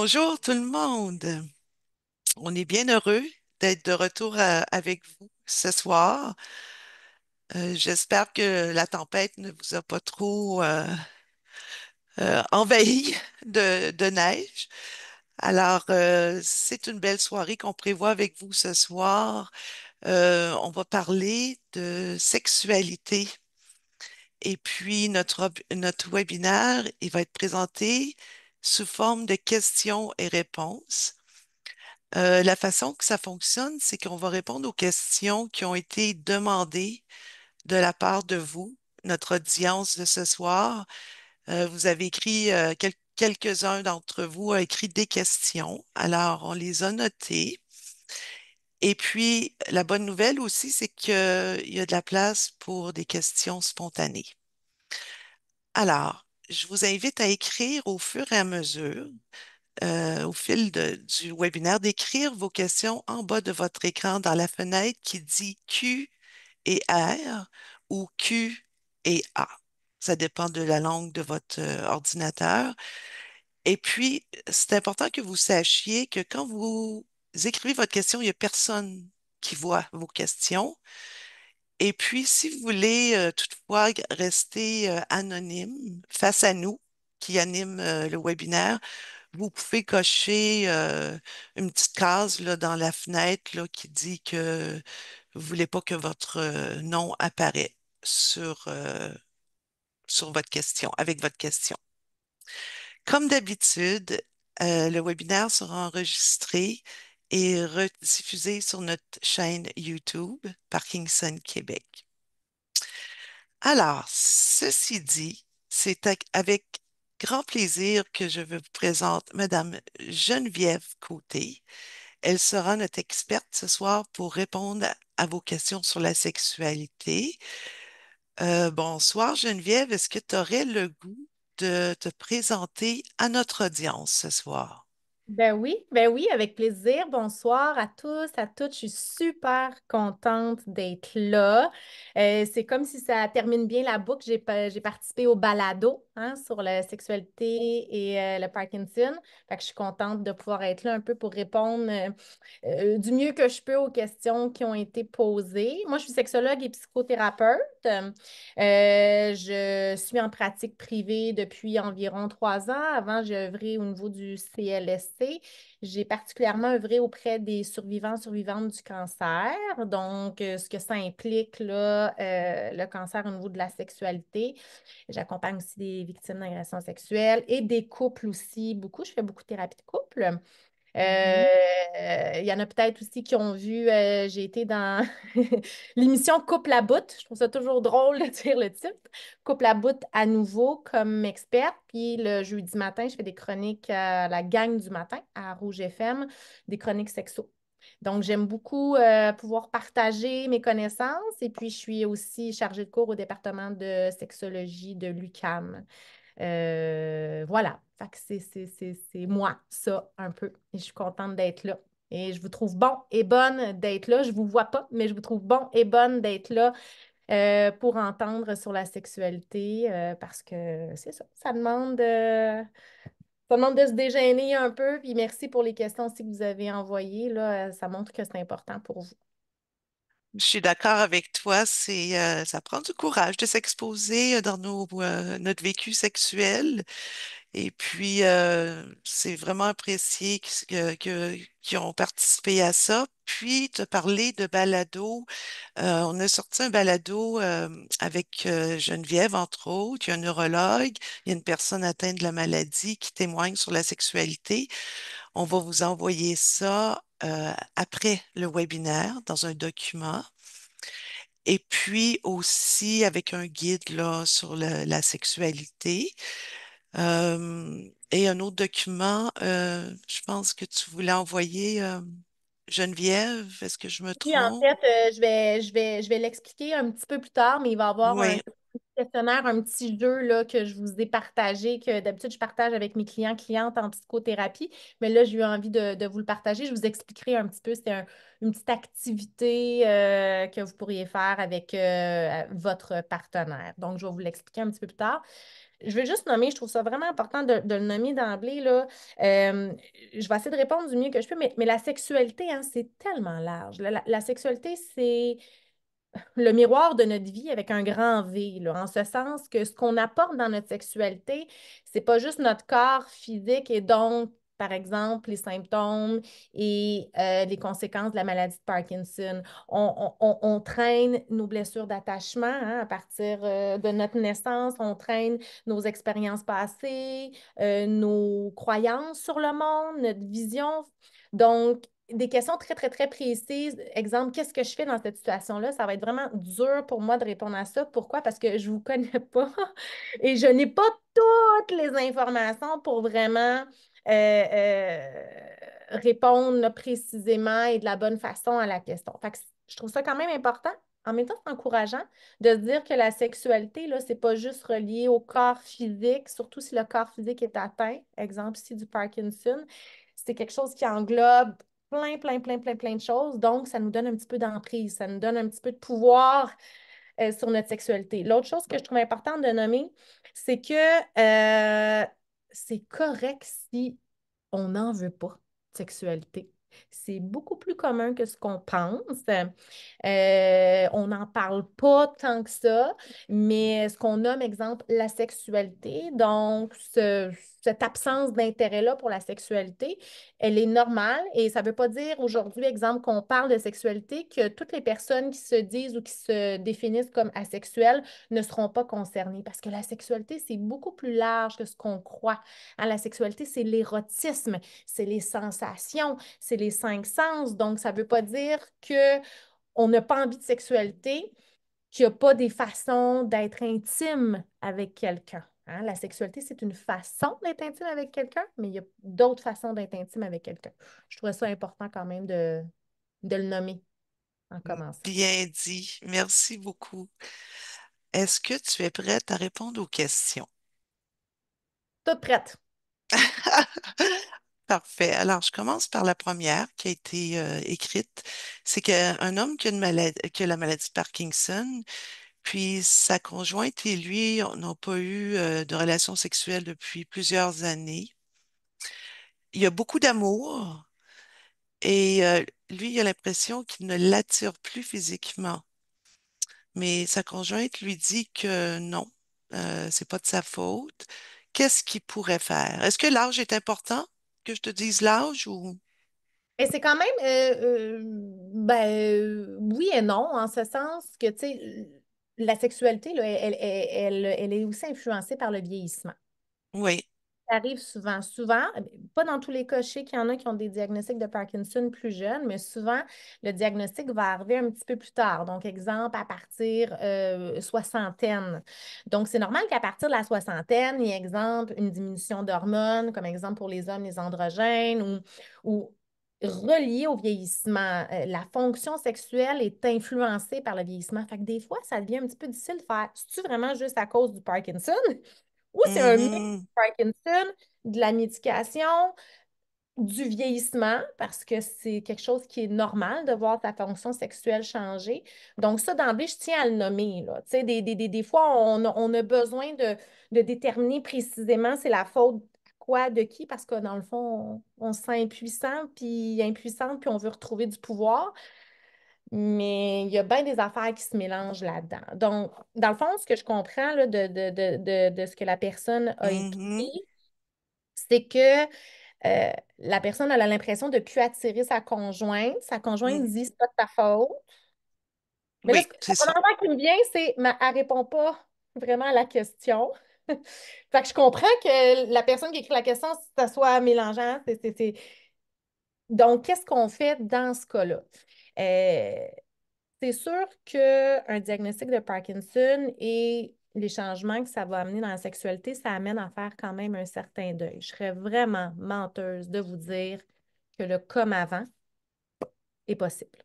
Bonjour tout le monde. On est bien heureux d'être de retour avec vous ce soir. J'espère que la tempête ne vous a pas trop envahi de neige. Alors, c'est une belle soirée qu'on prévoit avec vous ce soir. On va parler de sexualité. Et puis, notre webinaire, il va être présenté sous forme de questions et réponses. La façon que ça fonctionne, c'est qu'on va répondre aux questions qui ont été demandées de la part de vous, notre audience de ce soir. Vous avez écrit, quelques-uns d'entre vous ont écrit des questions. Alors, on les a notées. Et puis, la bonne nouvelle aussi, c'est qu'il y a de la place pour des questions spontanées. Alors, je vous invite à écrire au fur et à mesure au fil du webinaire, d'écrire vos questions en bas de votre écran dans la fenêtre qui dit Q et R ou Q et A. Ça dépend de la langue de votre ordinateur. Et puis, c'est important que vous sachiez que quand vous écrivez votre question, il n'y a personne qui voit vos questions. Et puis, si vous voulez toutefois rester anonyme face à nous, qui anime le webinaire, vous pouvez cocher une petite case là, dans la fenêtre là, qui dit que vous voulez pas que votre nom apparaît sur votre question, avec votre question. Comme d'habitude, le webinaire sera enregistré et rediffusé sur notre chaîne YouTube Parkinson Québec. Alors, ceci dit, avec grand plaisir que je vous présente Madame Geneviève Côté. Elle sera notre experte ce soir pour répondre à vos questions sur la sexualité. Bonsoir Geneviève, est-ce que tu aurais le goût de te présenter à notre audience ce soir? Ben oui, avec plaisir. Bonsoir à tous, à toutes. Je suis super contente d'être là. C'est comme si ça termine bien la boucle. J'ai participé au balado sur la sexualité et le Parkinson. Fait que je suis contente de pouvoir être là un peu pour répondre du mieux que je peux aux questions qui ont été posées. Moi, je suis sexologue et psychothérapeute. Je suis en pratique privée depuis environ 3 ans. Avant, j'ai œuvré au niveau du CLSC. J'ai particulièrement œuvré auprès des survivants, survivantes du cancer. Donc, ce que ça implique, là, le cancer au niveau de la sexualité. J'accompagne aussi des victimes d'agressions sexuelles et des couples aussi, beaucoup. Je fais beaucoup de thérapie de couple. Mhm. Il y en a peut-être aussi qui ont vu, j'ai été dans l'émission Couple à bout. Je trouve ça toujours drôle de dire le titre. Couple à bout à nouveau comme experte. Puis le jeudi matin, je fais des chroniques à la gang du matin à Rouge FM, des chroniques sexo. Donc, j'aime beaucoup pouvoir partager mes connaissances et puis je suis aussi chargée de cours au département de sexologie de l'UQAM. Voilà. Fait que c'est moi, ça, un peu. Et je suis contente d'être là. Et je vous trouve bon et bonne d'être là. Je ne vous vois pas, mais je vous trouve bon et bonne d'être là pour entendre sur la sexualité parce que c'est ça. Ça demande de se dégainer un peu. Puis merci pour les questions aussi que vous avez envoyées. Là, ça montre que c'est important pour vous. Je suis d'accord avec toi, ça prend du courage de s'exposer dans notre vécu sexuel. Et puis, c'est vraiment apprécié qu'ils ont participé à ça. Puis, te parler de balado. On a sorti un balado avec Geneviève, entre autres. Il y a un neurologue, il y a une personne atteinte de la maladie qui témoigne sur la sexualité. On va vous envoyer ça après le webinaire dans un document. Et puis aussi avec un guide là, sur la sexualité. Et un autre document, je pense que tu voulais envoyer Geneviève, est-ce que je me Oui, en trompe? fait, je vais l'expliquer un petit peu plus tard, mais il va y avoir un Oui, petit questionnaire, un petit jeu là, que je vous ai partagé, que d'habitude je partage avec mes clients, clientes en psychothérapie. Mais là, j'ai eu envie de vous le partager. Je vous expliquerai un petit peu. Une petite activité que vous pourriez faire avec votre partenaire. Donc, je vais vous l'expliquer un petit peu plus tard. Je veux juste nommer, je trouve ça vraiment important de le nommer d'emblée, là. Euh, je vais essayer de répondre du mieux que je peux, mais la sexualité, hein, c'est tellement large. La sexualité, c'est le miroir de notre vie avec un grand V, là, en ce sens que ce qu'on apporte dans notre sexualité, c'est pas juste notre corps physique et donc, par exemple, les symptômes et les conséquences de la maladie de Parkinson. On traîne nos blessures d'attachement hein, à partir de notre naissance, on traîne nos expériences passées, nos croyances sur le monde, notre vision. Donc, des questions très, très, très précises. Exemple, qu'est-ce que je fais dans cette situation-là? Ça va être vraiment dur pour moi de répondre à ça. Pourquoi? Parce que je ne vous connais pas et je n'ai pas toutes les informations pour vraiment répondre là, précisément et de la bonne façon à la question. Fait que je trouve ça quand même important. En même temps, c'est encourageant de se dire que la sexualité, là, c'est pas juste relié au corps physique, surtout si le corps physique est atteint, exemple ici du Parkinson. C'est quelque chose qui englobe plein, plein, plein, plein, plein de choses. Donc, ça nous donne un petit peu d'emprise, ça nous donne un petit peu de pouvoir sur notre sexualité. L'autre chose que je trouve importante de nommer, c'est que c'est correct si on n'en veut pas de sexualité. C'est beaucoup plus commun que ce qu'on pense. On n'en parle pas tant que ça, mais ce qu'on nomme, exemple, la sexualité, donc cette absence d'intérêt-là pour la sexualité, elle est normale et ça ne veut pas dire aujourd'hui, exemple, qu'on parle de sexualité, que toutes les personnes qui se disent ou qui se définissent comme asexuelles ne seront pas concernées parce que la sexualité, c'est beaucoup plus large que ce qu'on croit. Hein, la sexualité, c'est l'érotisme, c'est les sensations, c'est les cinq sens. Donc, ça ne veut pas dire que on n'a pas envie de sexualité, qu'il n'y a pas des façons d'être intime avec quelqu'un. Hein? La sexualité, c'est une façon d'être intime avec quelqu'un, mais il y a d'autres façons d'être intime avec quelqu'un. Je trouvais ça important quand même de le nommer en commençant. Bien dit. Merci beaucoup. Est-ce que tu es prête à répondre aux questions? Toute prête. Parfait. Alors, je commence par la première qui a été écrite. C'est qu'un homme qui a une maladie, qui a la maladie de Parkinson, puis sa conjointe et lui n'ont pas eu de relation sexuelle depuis plusieurs années. Il y a beaucoup d'amour et lui, il a l'impression qu'il ne l'attire plus physiquement. Mais sa conjointe lui dit que non, c'est pas de sa faute. Qu'est-ce qu'il pourrait faire? Est-ce que l'âge est important? Que je te dise l'âge ou... Et c'est quand même, oui et non, en ce sens que, tu sais, la sexualité, là, elle est aussi influencée par le vieillissement. Oui. Ça arrive souvent. Souvent, pas dans tous les cas, je sais qu'il y en a qui ont des diagnostics de Parkinson plus jeunes, mais souvent, le diagnostic va arriver un petit peu plus tard. Donc, exemple, à partir soixantaine. Donc, c'est normal qu'à partir de la soixantaine, il y ait, exemple, une diminution d'hormones, comme exemple pour les hommes, les androgènes, ou relié au vieillissement. La fonction sexuelle est influencée par le vieillissement. Fait que des fois, ça devient un petit peu difficile de faire, c'est-tu vraiment juste à cause du Parkinson? Ou c'est un mix Mhm. de Parkinson, de la médication, du vieillissement, parce que c'est quelque chose qui est normal de voir ta fonction sexuelle changer. Donc, ça, d'emblée, je tiens à le nommer, là. Tu sais, des fois, on a besoin de déterminer précisément c'est la faute à quoi, de qui, parce que dans le fond, on se sent impuissant, puis impuissante, puis on veut retrouver du pouvoir. Mais il y a bien des affaires qui se mélangent là-dedans. Donc, dans le fond, ce que je comprends là, de ce que la personne a Mhm. écrit, c'est que la personne elle a l'impression de ne plus attirer sa conjointe. Sa conjointe Mhm. dit c'est pas de ta faute. Mais là, Oui, c'est la ça. première affaire qui me vient, c'est mais elle répond pas vraiment à la question. Fait que je comprends que la personne qui écrit la question, ça soit mélangeant. Donc, qu'est-ce qu'on fait dans ce cas-là? Euh, C'est sûr qu'un diagnostic de Parkinson et les changements que ça va amener dans la sexualité, ça amène à faire quand même un certain deuil. Je serais vraiment menteuse de vous dire que le comme avant est possible.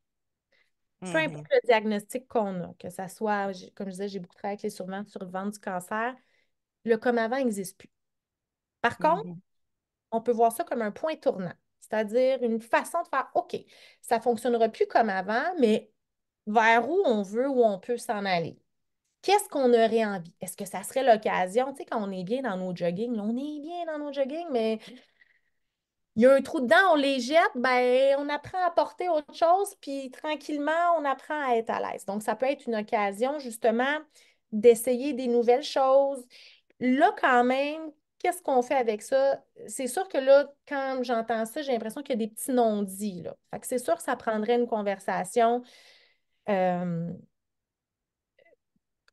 Peu importe Mhm. le diagnostic qu'on a, que ça soit, comme je disais, j'ai beaucoup travaillé avec les survivants du cancer, le comme avant n'existe plus. Par contre, Mhm. on peut voir ça comme un point tournant, c'est-à-dire une façon de faire, OK, ça ne fonctionnera plus comme avant, mais vers où on veut, où on peut s'en aller. Qu'est-ce qu'on aurait envie? Est-ce que ça serait l'occasion? Tu sais, quand on est bien dans nos joggings, là, on est bien dans nos joggings, mais il y a un trou dedans, on les jette, ben, on apprend à porter autre chose, puis tranquillement, on apprend à être à l'aise. Donc, ça peut être une occasion, justement, d'essayer des nouvelles choses. Là, quand même, qu'est-ce qu'on fait avec ça? C'est sûr que là, quand j'entends ça, j'ai l'impression qu'il y a des petits non-dits, là. Fait que c'est sûr que ça prendrait une conversation euh,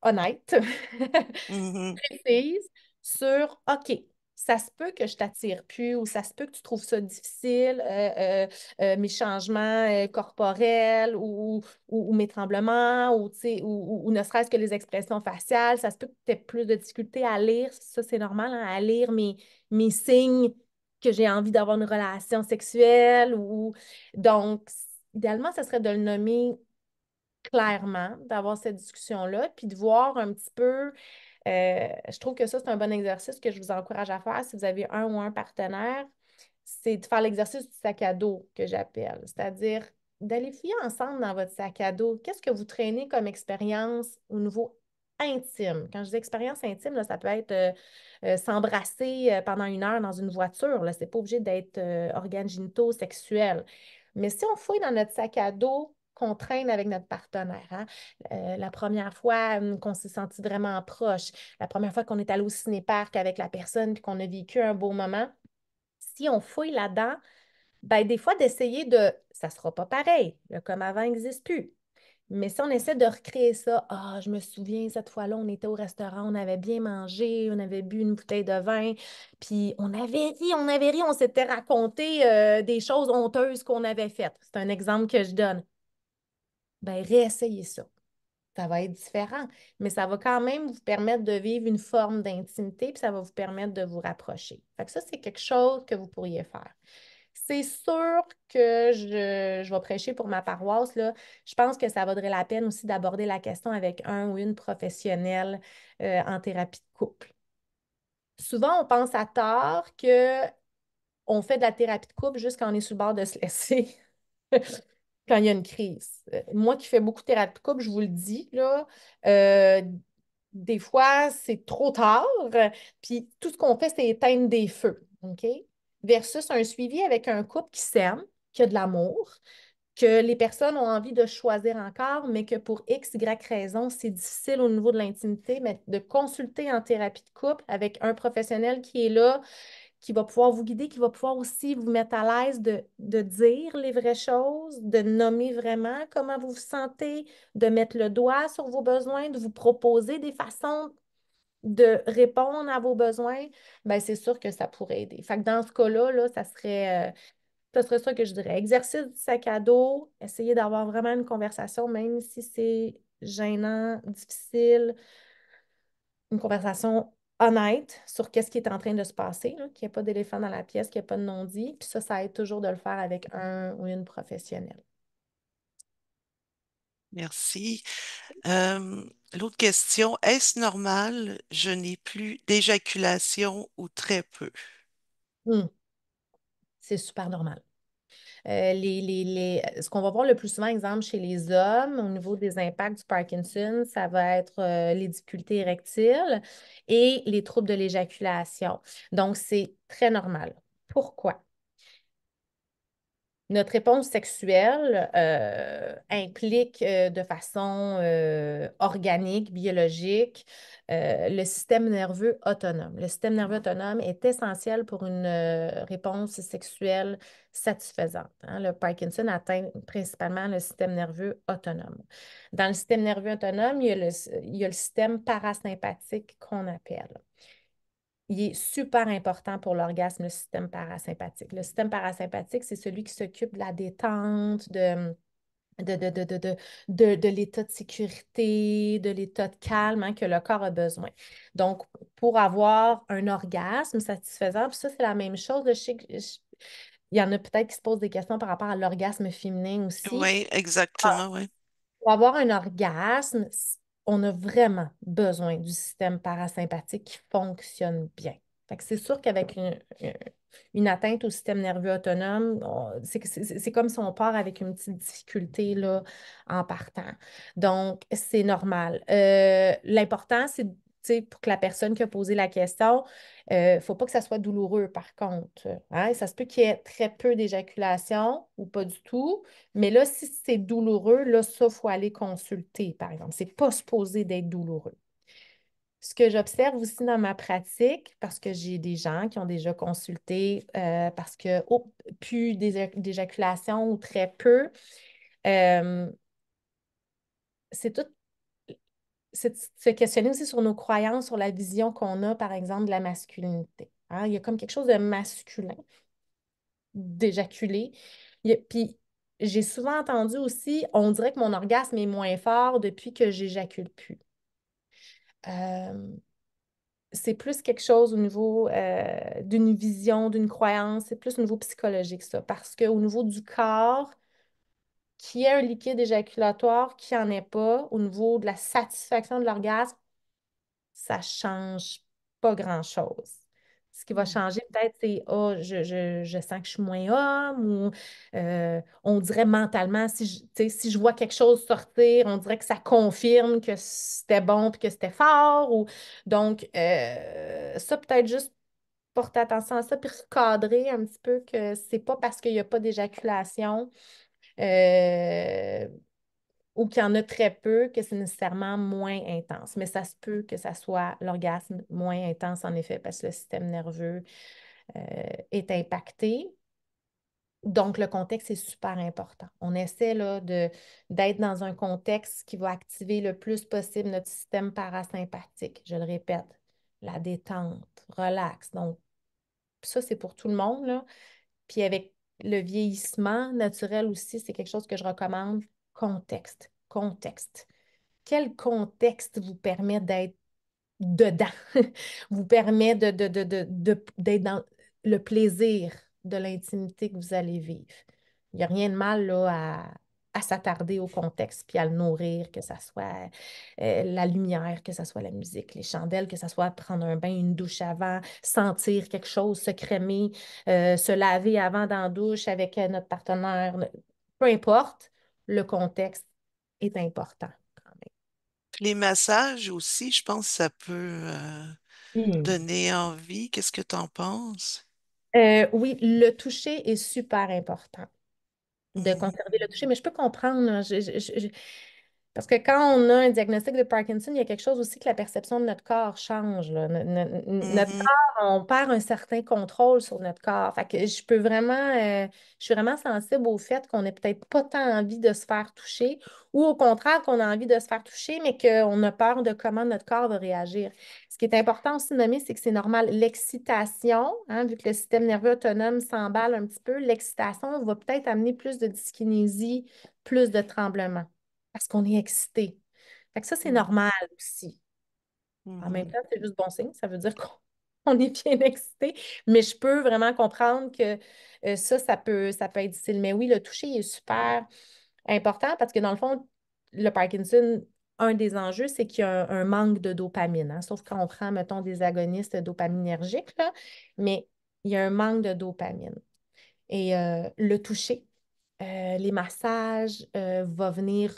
honnête, Mhm. précise sur OK, ça se peut que je t'attire plus ou ça se peut que tu trouves ça difficile, mes changements corporels ou mes tremblements ou, tu sais, ou ne serait-ce que les expressions faciales, ça se peut que tu aies plus de difficulté à lire, ça c'est normal, hein, à lire mes signes que j'ai envie d'avoir une relation sexuelle ou donc idéalement, ça serait de le nommer clairement, d'avoir cette discussion-là, puis de voir un petit peu je trouve que ça, c'est un bon exercice que je vous encourage à faire si vous avez un ou un partenaire. C'est de faire l'exercice du sac à dos que j'appelle, c'est-à-dire d'aller fouiller ensemble dans votre sac à dos. Qu'est-ce que vous traînez comme expérience au niveau intime? Quand je dis expérience intime, là, ça peut être s'embrasser pendant une heure dans une voiture. Là, c'est pas obligé d'être organes génitaux sexuels. Mais si on fouille dans notre sac à dos qu'on traîne avec notre partenaire, hein, la première fois qu'on s'est senti vraiment proche, la première fois qu'on est allé au ciné-parc avec la personne puis qu'on a vécu un beau moment, si on fouille là-dedans, ben, des fois d'essayer de, ça ne sera pas pareil, le comme avant n'existe plus. Mais si on essaie de recréer ça, ah, je me souviens, cette fois-là, on était au restaurant, on avait bien mangé, on avait bu une bouteille de vin, puis on avait ri, on s'était raconté des choses honteuses qu'on avait faites. C'est un exemple que je donne. Ben, réessayez ça. Ça va être différent, mais ça va quand même vous permettre de vivre une forme d'intimité, puis ça va vous permettre de vous rapprocher. Fait que ça, c'est quelque chose que vous pourriez faire. C'est sûr que je vais prêcher pour ma paroisse, là. Je pense que ça vaudrait la peine aussi d'aborder la question avec un ou une professionnelle en thérapie de couple. Souvent, on pense à tort que on fait de la thérapie de couple juste quand on est sur le bord de se laisser. Quand il y a une crise. Moi qui fais beaucoup de thérapie de couple, je vous le dis, là, euh, des fois, c'est trop tard, puis tout ce qu'on fait, c'est éteindre des feux, OK? Versus un suivi avec un couple qui s'aime, qui a de l'amour, que les personnes ont envie de choisir encore, mais que pour X, Y raison, c'est difficile au niveau de l'intimité, mais de consulter en thérapie de couple avec un professionnel qui est là qui va pouvoir vous guider, qui va pouvoir aussi vous mettre à l'aise de dire les vraies choses, de nommer vraiment comment vous vous sentez, de mettre le doigt sur vos besoins, de vous proposer des façons de répondre à vos besoins, ben c'est sûr que ça pourrait aider. Fait que dans ce cas-là, là, ça serait ça que je dirais. Exercice du sac à dos, essayez d'avoir vraiment une conversation, même si c'est gênant, difficile, une conversation honnête sur qu'est-ce qui est en train de se passer, là, qu'il n'y ait pas d'éléphant dans la pièce, qu'il n'y ait pas de non-dit. Puis ça aide toujours de le faire avec un ou une professionnelle. Merci. Euh, L'autre question, est-ce normal? Je n'ai plus d'éjaculation ou très peu. Hmm, c'est super normal. Ce qu'on va voir le plus souvent, exemple, chez les hommes, au niveau des impacts du Parkinson, ça va être les difficultés érectiles et les troubles de l'éjaculation. Donc, c'est très normal. Pourquoi? Notre réponse sexuelle implique de façon organique, biologique, le système nerveux autonome. Le système nerveux autonome est essentiel pour une réponse sexuelle satisfaisante, hein. Le Parkinson atteint principalement le système nerveux autonome. Dans le système nerveux autonome, il y a le système parasympathique qu'on appelle. Il est super important pour l'orgasme, le système parasympathique. Le système parasympathique, c'est celui qui s'occupe de la détente, de l'état de sécurité, de l'état de calme, hein, que le corps a besoin. Donc, pour avoir un orgasme satisfaisant, puis ça, c'est la même chose. Il y en a peut-être qui se posent des questions par rapport à l'orgasme féminin aussi. Oui, exactement, oui. Pour avoir un orgasme, on a vraiment besoin du système parasympathique qui fonctionne bien. Fait que c'est sûr qu'avec une atteinte au système nerveux autonome, c'est comme si on part avec une petite difficulté là, en partant. Donc, c'est normal. L'important, c'est, tu sais, pour que la personne qui a posé la question, il ne faut pas que ça soit douloureux, par contre. Hein. Ça se peut qu'il y ait très peu d'éjaculation ou pas du tout. Mais là, si c'est douloureux, là, ça, il faut aller consulter, par exemple. C'est pas supposé d'être douloureux. Ce que j'observe aussi dans ma pratique, parce que j'ai des gens qui ont déjà consulté parce que, oh, plus d'éjaculation ou très peu, euh, c'est tout, c'est de se questionner aussi sur nos croyances, sur la vision qu'on a, par exemple, de la masculinité. Hein. Il y a comme quelque chose de masculin d'éjaculer. Puis, j'ai souvent entendu aussi, on dirait que mon orgasme est moins fort depuis que j'éjacule plus. Euh, c'est plus quelque chose au niveau d'une vision, d'une croyance, c'est plus au niveau psychologique, ça. Parce qu'au niveau du corps, qui est un liquide éjaculatoire, qui n'en est pas, au niveau de la satisfaction de l'orgasme, ça change pas grand-chose. Ce qui va Mhm. changer peut-être, c'est oh, je sens que je suis moins homme ou on dirait mentalement, tu sais, si je vois quelque chose sortir, on dirait que ça confirme que c'était bon puis que c'était fort. Donc, ça, peut-être juste porter attention à ça puis recadrer un petit peu que c'est pas parce qu'il n'y a pas d'éjaculation. euh, ou qu'il y en a très peu, que c'est nécessairement moins intense. Mais ça se peut que ça soit l'orgasme moins intense, en effet, parce que le système nerveux euh, est impacté. Donc, le contexte est super important. On essaie là, d'être dans un contexte qui va activer le plus possible notre système parasympathique. Je le répète, la détente, relax. Donc, ça, c'est pour tout le monde, là. Puis avec le vieillissement naturel aussi, c'est quelque chose que je recommande. Contexte, contexte. Quel contexte vous permet d'être dedans, vous permet d'être dans le plaisir de l'intimité que vous allez vivre. Il n'y a rien de mal là, à s'attarder au contexte puis à le nourrir, que ce soit la lumière, que ce soit la musique, les chandelles, que ce soit prendre un bain, une douche avant, sentir quelque chose, se crémer, se laver avant dans la douche avec notre partenaire. Peu importe, le contexte est important quand Les massages aussi, je pense que ça peut même. donner envie. Qu'est-ce que tu en penses? Oui, le toucher est super important de Mhm. conserver le toucher, mais je peux comprendre, là, parce que quand on a un diagnostic de Parkinson, il y a quelque chose aussi que la perception de notre corps change. Là. Notre Mhm. corps, on perd un certain contrôle sur notre corps. Fait que je suis vraiment sensible au fait qu'on n'ait peut-être pas tant envie de se faire toucher, ou au contraire qu'on a envie de se faire toucher, mais qu'on a peur de comment notre corps va réagir. Ce qui est important aussi de nommer, c'est que c'est normal. L'excitation, hein, vu que le système nerveux autonome s'emballe un petit peu, l'excitation va peut-être amener plus de dyskinésie, plus de tremblements parce qu'on est excité. Fait que ça, c'est Mhm. normal aussi. En même Mhm. temps, c'est juste bon signe. Ça veut dire qu'on on est bien excité. Mais je peux vraiment comprendre que ça peut être difficile. Mais oui, le toucher est super important parce que dans le fond, le Parkinson, un des enjeux, c'est qu'il y a un manque de dopamine. Hein. Sauf quand on prend, mettons, des agonistes dopaminergiques, là, mais il y a un manque de dopamine. Et le toucher, les massages va venir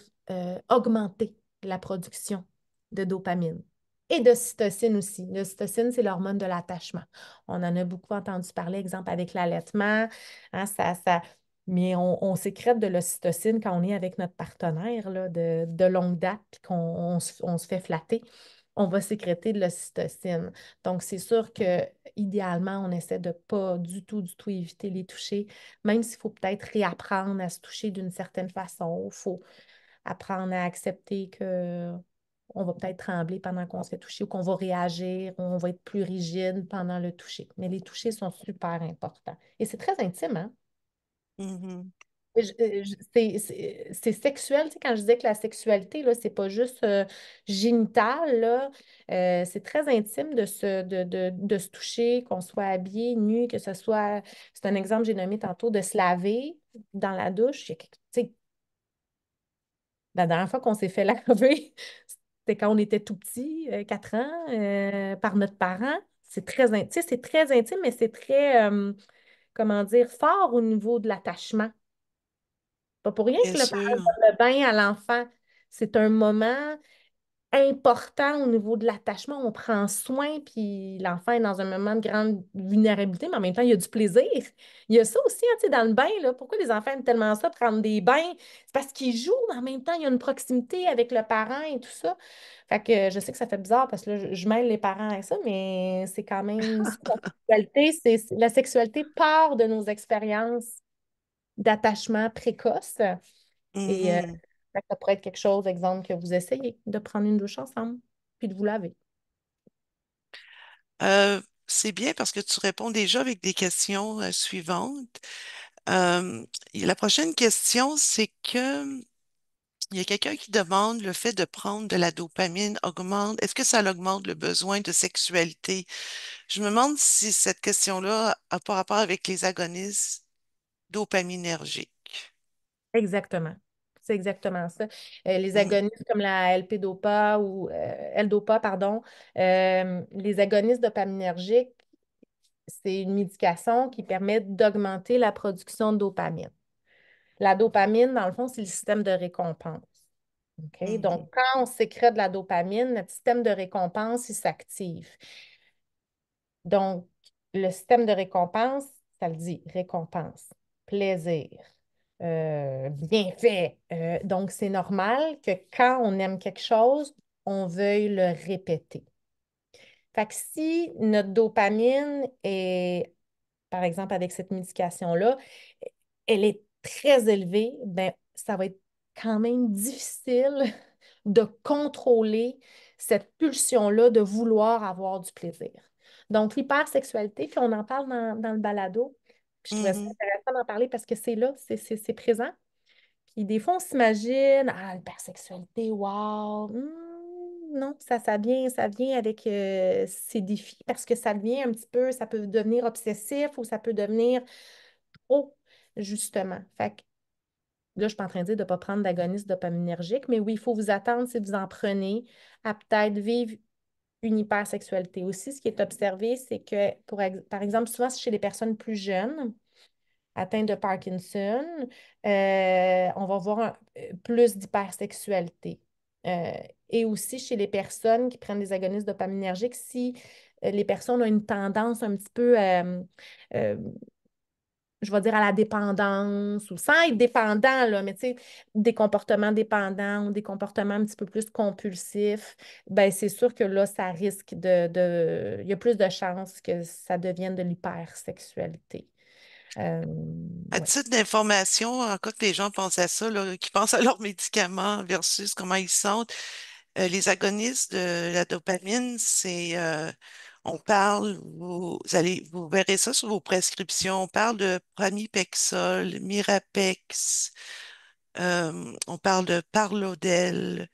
augmenter la production de dopamine et de cytocine aussi. L'ocytocine, c'est l'hormone de l'attachement. On en a beaucoup entendu parler, exemple avec l'allaitement. Hein, mais on sécrète de l'ocytocine quand on est avec notre partenaire là, de longue date puis on se fait flatter. On va sécréter de l'ocytocine. Donc, c'est sûr que idéalement, on essaie de pas du tout éviter les toucher, même s'il faut peut-être réapprendre à se toucher d'une certaine façon. Il faut apprendre à accepter que on va peut-être trembler pendant qu'on se fait toucher ou qu'on va réagir, ou on va être plus rigide pendant le toucher. Mais les touchés sont super importants. Et c'est très intime, hein? Mhm. C'est sexuel, tu sais, quand je disais que la sexualité, là, c'est pas juste génital, là, c'est très intime de se toucher, qu'on soit habillé, nu, que ce soit, c'est un exemple que j'ai nommé tantôt, de se laver dans la douche. Tu sais, la dernière fois qu'on s'est fait laver, c'était quand on était tout petit, 4 ans, par notre parent. Tu sais, c'est très intime, mais c'est très, comment dire, fort au niveau de l'attachement. Pas pour rien bien que le parent sûr. donne le bain à l'enfant. C'est un moment important au niveau de l'attachement. On prend soin, puis l'enfant est dans un moment de grande vulnérabilité, mais en même temps, il y a du plaisir. Il y a ça aussi, hein, tu sais, dans le bain, là. Pourquoi les enfants aiment tellement ça, prendre des bains? C'est parce qu'ils jouent, mais en même temps, il y a une proximité avec le parent et tout ça. Fait que je sais que ça fait bizarre parce que là, je mêle les parents avec ça, mais c'est quand même ça, la sexualité. La sexualité part de nos expériences d'attachement précoce. Et Mhm. fait que ça pourrait être quelque chose, exemple, que vous essayez de prendre une douche ensemble, puis de vous laver. C'est bien parce que tu réponds déjà avec des questions suivantes. Et la prochaine question, c'est que il y a quelqu'un qui demande le fait de prendre de la dopamine augmente, est-ce que ça augmente le besoin de sexualité? Je me demande si cette question-là a pas rapport avec les agonistes dopaminergiques. Exactement. C'est exactement ça. Les Mm, agonistes comme la LP-Dopa ou L-Dopa, pardon, les agonistes dopaminergiques, c'est une médication qui permet d'augmenter la production de dopamine. La dopamine, dans le fond, c'est le système de récompense. OK? mhm, Donc, quand on sécrète de la dopamine, notre système de récompense, il s'active. Donc, le système de récompense, ça le dit, récompense, plaisir, bienfait. Donc, c'est normal que quand on aime quelque chose, on veuille le répéter. Fait que si notre dopamine est, par exemple, avec cette médication-là, elle est très élevée, ben, ça va être quand même difficile de contrôler cette pulsion-là de vouloir avoir du plaisir. Donc, l'hypersexualité, puis on en parle dans le balado, puis je trouvais ça mhm. intéressant d'en parler parce que c'est là, c'est présent. Puis des fois, on s'imagine, ah, l'hypersexualité, wow! Non, ça vient avec ses défis parce que ça devient un petit peu, ça peut devenir obsessif ou ça peut devenir trop, justement. Fait que là, je suis pas en train de dire de ne pas prendre d'agonistes dopaminergiques, mais oui, il faut vous attendre si vous en prenez à peut-être vivre une hypersexualité. Aussi, ce qui est observé, c'est que, par exemple, souvent chez les personnes plus jeunes, atteintes de Parkinson, on va voir plus d'hypersexualité. Euh, et aussi chez les personnes qui prennent des agonistes dopaminergiques, si les personnes ont une tendance un petit peu euh, je vais dire, à la dépendance, ou sans être dépendant, là, mais tu sais, des comportements dépendants ou des comportements un petit peu plus compulsifs, ben c'est sûr que là, ça risque il y a plus de chances que ça devienne de l'hypersexualité. Euh, À ouais. titre d'information, encore que les gens pensent à ça, là, qui pensent à leurs médicaments versus comment ils sentent, les agonistes de la dopamine, on parle, vous verrez ça sur vos prescriptions, on parle de Pramipexole, Mirapex, on parle de Parlodel,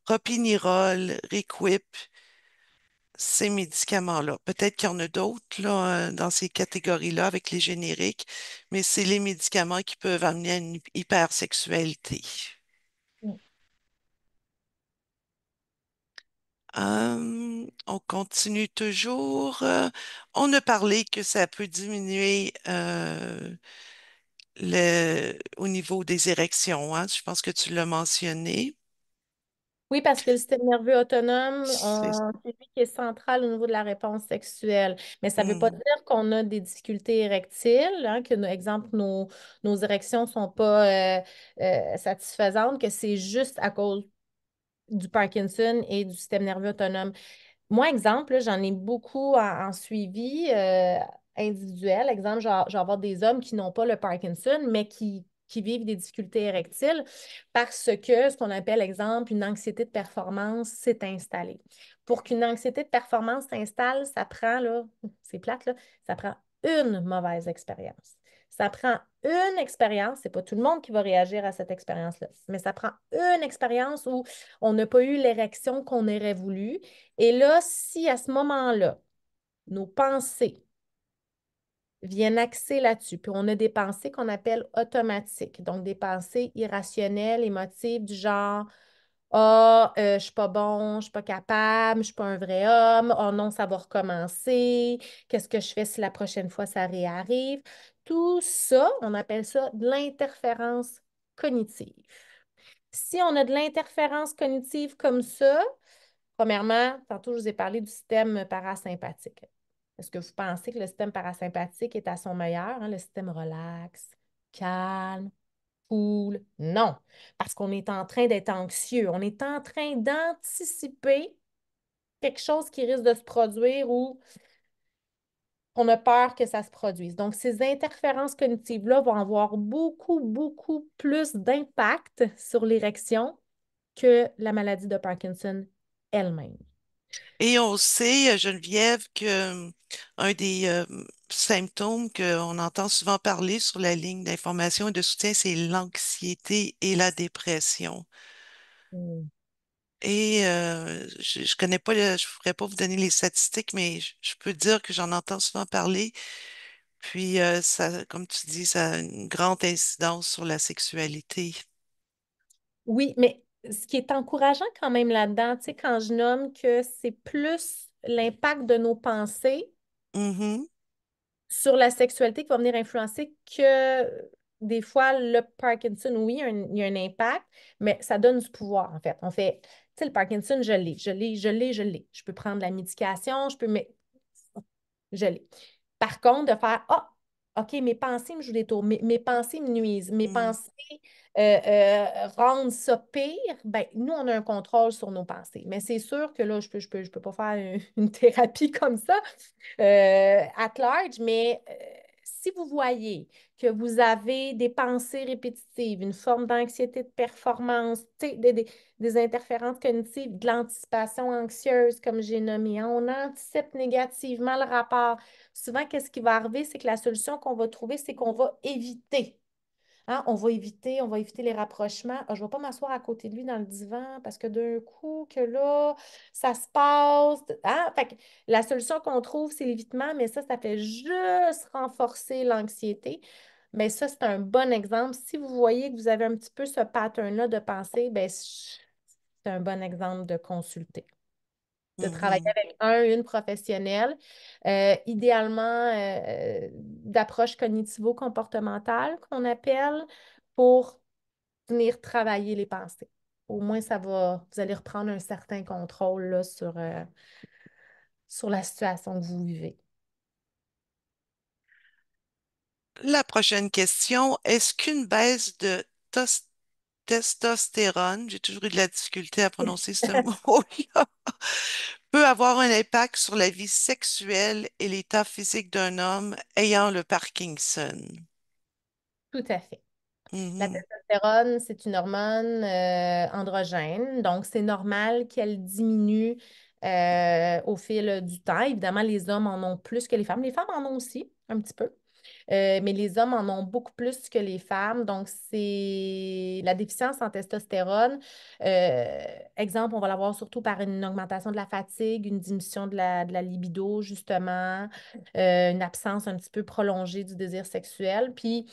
Propinirole, Requip, ces médicaments-là. Peut-être qu'il y en a d'autres là, dans ces catégories-là avec les génériques, mais c'est les médicaments qui peuvent amener à une hypersexualité. On continue toujours. On a parlé que ça peut diminuer au niveau des érections, hein. Je pense que tu l'as mentionné. Oui, parce que le système nerveux autonome, C'est... c'est lui qui est central au niveau de la réponse sexuelle. Mais ça ne veut pas Mhm. dire qu'on a des difficultés érectiles, hein, que, exemple, nos érections ne sont pas satisfaisantes, que c'est juste à cause du Parkinson et du système nerveux autonome. Moi, exemple, là, j'en ai beaucoup en suivi individuel. Exemple, je vais avoir des hommes qui n'ont pas le Parkinson, mais qui vivent des difficultés érectiles parce que ce qu'on appelle, exemple, une anxiété de performance s'est installée. Pour qu'une anxiété de performance s'installe, ça prend, là, c'est plate, là, ça prend une mauvaise expérience. Ça prend une expérience, c'est pas tout le monde qui va réagir à cette expérience-là, mais ça prend une expérience où on n'a pas eu l'érection qu'on aurait voulu. Et là, si à ce moment-là, nos pensées viennent axer là-dessus, puis on a des pensées qu'on appelle automatiques, donc des pensées irrationnelles, émotives, du genre Ah, je suis pas bon, je suis pas capable, je suis pas un vrai homme. Oh non, ça va recommencer. Qu'est-ce que je fais si la prochaine fois ça réarrive? Tout ça, on appelle ça de l'interférence cognitive. Si on a de l'interférence cognitive comme ça, premièrement, tantôt je vous ai parlé du système parasympathique. Est-ce que vous pensez que le système parasympathique est à son meilleur, hein, le système relax, calme, cool? Non, parce qu'on est en train d'être anxieux. On est en train d'anticiper quelque chose qui risque de se produire ou on a peur que ça se produise. Donc, ces interférences cognitives-là vont avoir beaucoup, beaucoup plus d'impact sur l'érection que la maladie de Parkinson elle-même. Et on sait, Geneviève, que un des symptômes qu'on entend souvent parler sur la ligne d'information et de soutien, c'est l'anxiété et la dépression. Mm. Et je connais pas, je pourrais pas vous donner les statistiques, mais je peux dire que j'en entends souvent parler. Puis ça, comme tu dis, ça a une grande incidence sur la sexualité. Oui, mais ce qui est encourageant quand même là-dedans, tu sais, quand je nomme que c'est plus l'impact de nos pensées Mhm, sur la sexualité qui va venir influencer que des fois, le Parkinson, oui, il y a un impact, mais ça donne du pouvoir, en fait. On fait, tu sais, le Parkinson, je l'ai, je l'ai, je l'ai, je l'ai. Je peux prendre la médication, je peux, mais je l'ai. Par contre, de faire, ah, OK, mes pensées me jouent des tours, mes pensées me nuisent, mes mhm, pensées rendent ça pire, ben, nous, on a un contrôle sur nos pensées. Mais c'est sûr que là, je peux pas faire une thérapie comme ça, at large, mais si vous voyez que vous avez des pensées répétitives, une forme d'anxiété de performance, tu sais, des interférences cognitives, de l'anticipation anxieuse, comme j'ai nommé, hein, on anticipe négativement le rapport. Souvent, qu'est-ce qui va arriver? C'est que la solution qu'on va trouver, c'est qu'on va éviter. Hein, on va éviter les rapprochements. Ah, je ne vais pas m'asseoir à côté de lui dans le divan parce que d'un coup, que là, ça se passe. Hein? Fait que la solution qu'on trouve, c'est l'évitement, mais ça fait juste renforcer l'anxiété. Mais ça, c'est un bon exemple. Si vous voyez que vous avez un petit peu ce pattern-là de pensée, ben, c'est un bon exemple de consulter, de travailler mhm. avec une professionnelle, idéalement d'approche cognitivo-comportementale qu'on appelle, pour venir travailler les pensées. Au moins, vous allez reprendre un certain contrôle là, sur la situation que vous vivez. La prochaine question, est-ce qu'une baisse de testostérone, j'ai toujours eu de la difficulté à prononcer ce mot-là, peut avoir un impact sur la vie sexuelle et l'état physique d'un homme ayant le Parkinson? Tout à fait. La Mhm, testostérone, c'est une hormone androgène, donc c'est normal qu'elle diminue au fil du temps. Évidemment, les hommes en ont plus que les femmes. Les femmes en ont aussi, un petit peu. Mais les hommes en ont beaucoup plus que les femmes. Donc, c'est la déficience en testostérone. Exemple, on va l'avoir surtout par une augmentation de la fatigue, une diminution de la libido, justement, une absence un petit peu prolongée du désir sexuel. Puis,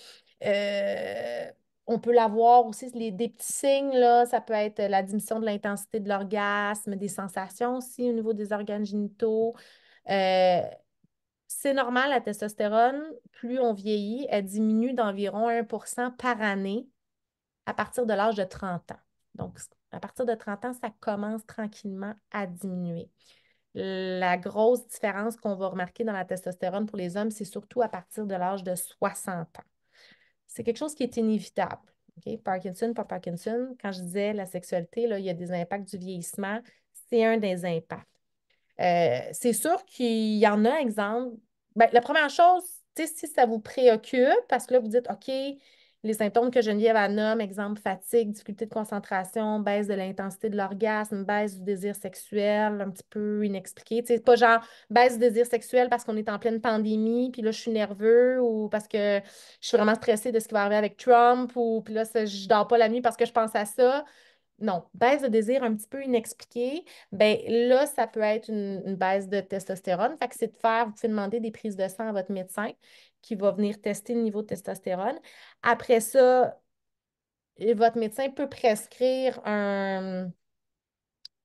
euh, on peut l'avoir aussi, des petits signes, là, ça peut être la diminution de l'intensité de l'orgasme, des sensations aussi au niveau des organes génitaux. Euh, c'est normal, la testostérone, plus on vieillit, elle diminue d'environ 1% par année à partir de l'âge de 30 ans. Donc, à partir de 30 ans, ça commence tranquillement à diminuer. La grosse différence qu'on va remarquer dans la testostérone pour les hommes, c'est surtout à partir de l'âge de 60 ans. C'est quelque chose qui est inévitable. OK? Parkinson, pas Parkinson. Quand je disais la sexualité, là, il y a des impacts du vieillissement. C'est un des impacts. C'est sûr qu'il y en a, exemple. Ben, la première chose, tu sais, si ça vous préoccupe, parce que là, vous dites, OK, les symptômes que Geneviève a nomme, exemple, fatigue, difficulté de concentration, baisse de l'intensité de l'orgasme, baisse du désir sexuel, un petit peu inexpliqué. Tu sais, c'est pas genre baisse du désir sexuel parce qu'on est en pleine pandémie, puis là, je suis nerveux ou parce que je suis vraiment stressée de ce qui va arriver avec Trump ou puis là, je dors pas la nuit parce que je pense à ça. Non, baisse de désir un petit peu inexpliquée, ben là, ça peut être une baisse de testostérone. Fait que c'est de faire, vous pouvez demander des prises de sang à votre médecin qui va venir tester le niveau de testostérone. Après ça, votre médecin peut prescrire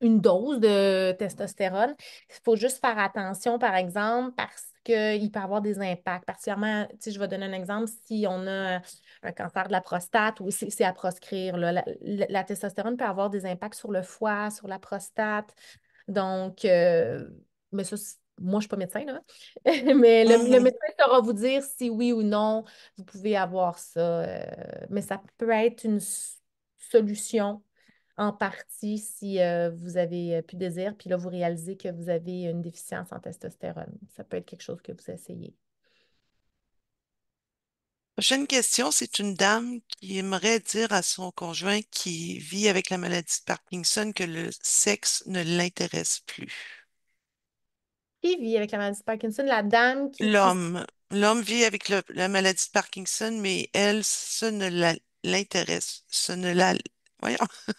une dose de testostérone. Il faut juste faire attention, par exemple, parce qu'il peut avoir des impacts. Particulièrement, tu sais, je vais donner un exemple, si on a un cancer de la prostate ou c'est à proscrire, là. La testostérone peut avoir des impacts sur le foie, sur la prostate. Donc, mais ça, moi, je ne suis pas médecin, là. Mais le Mhm. médecin saura vous dire si oui ou non, vous pouvez avoir ça. Mais ça peut être une solution en partie si vous avez plus de désir, puis là, vous réalisez que vous avez une déficience en testostérone. Ça peut être quelque chose que vous essayez. Prochaine question, c'est une dame qui aimerait dire à son conjoint qui vit avec la maladie de Parkinson que le sexe ne l'intéresse plus. Qui vit avec la maladie de Parkinson? La dame qui L'homme vit avec la maladie de Parkinson, mais elle, ça ne l'intéresse, ça ne la, voyons, ça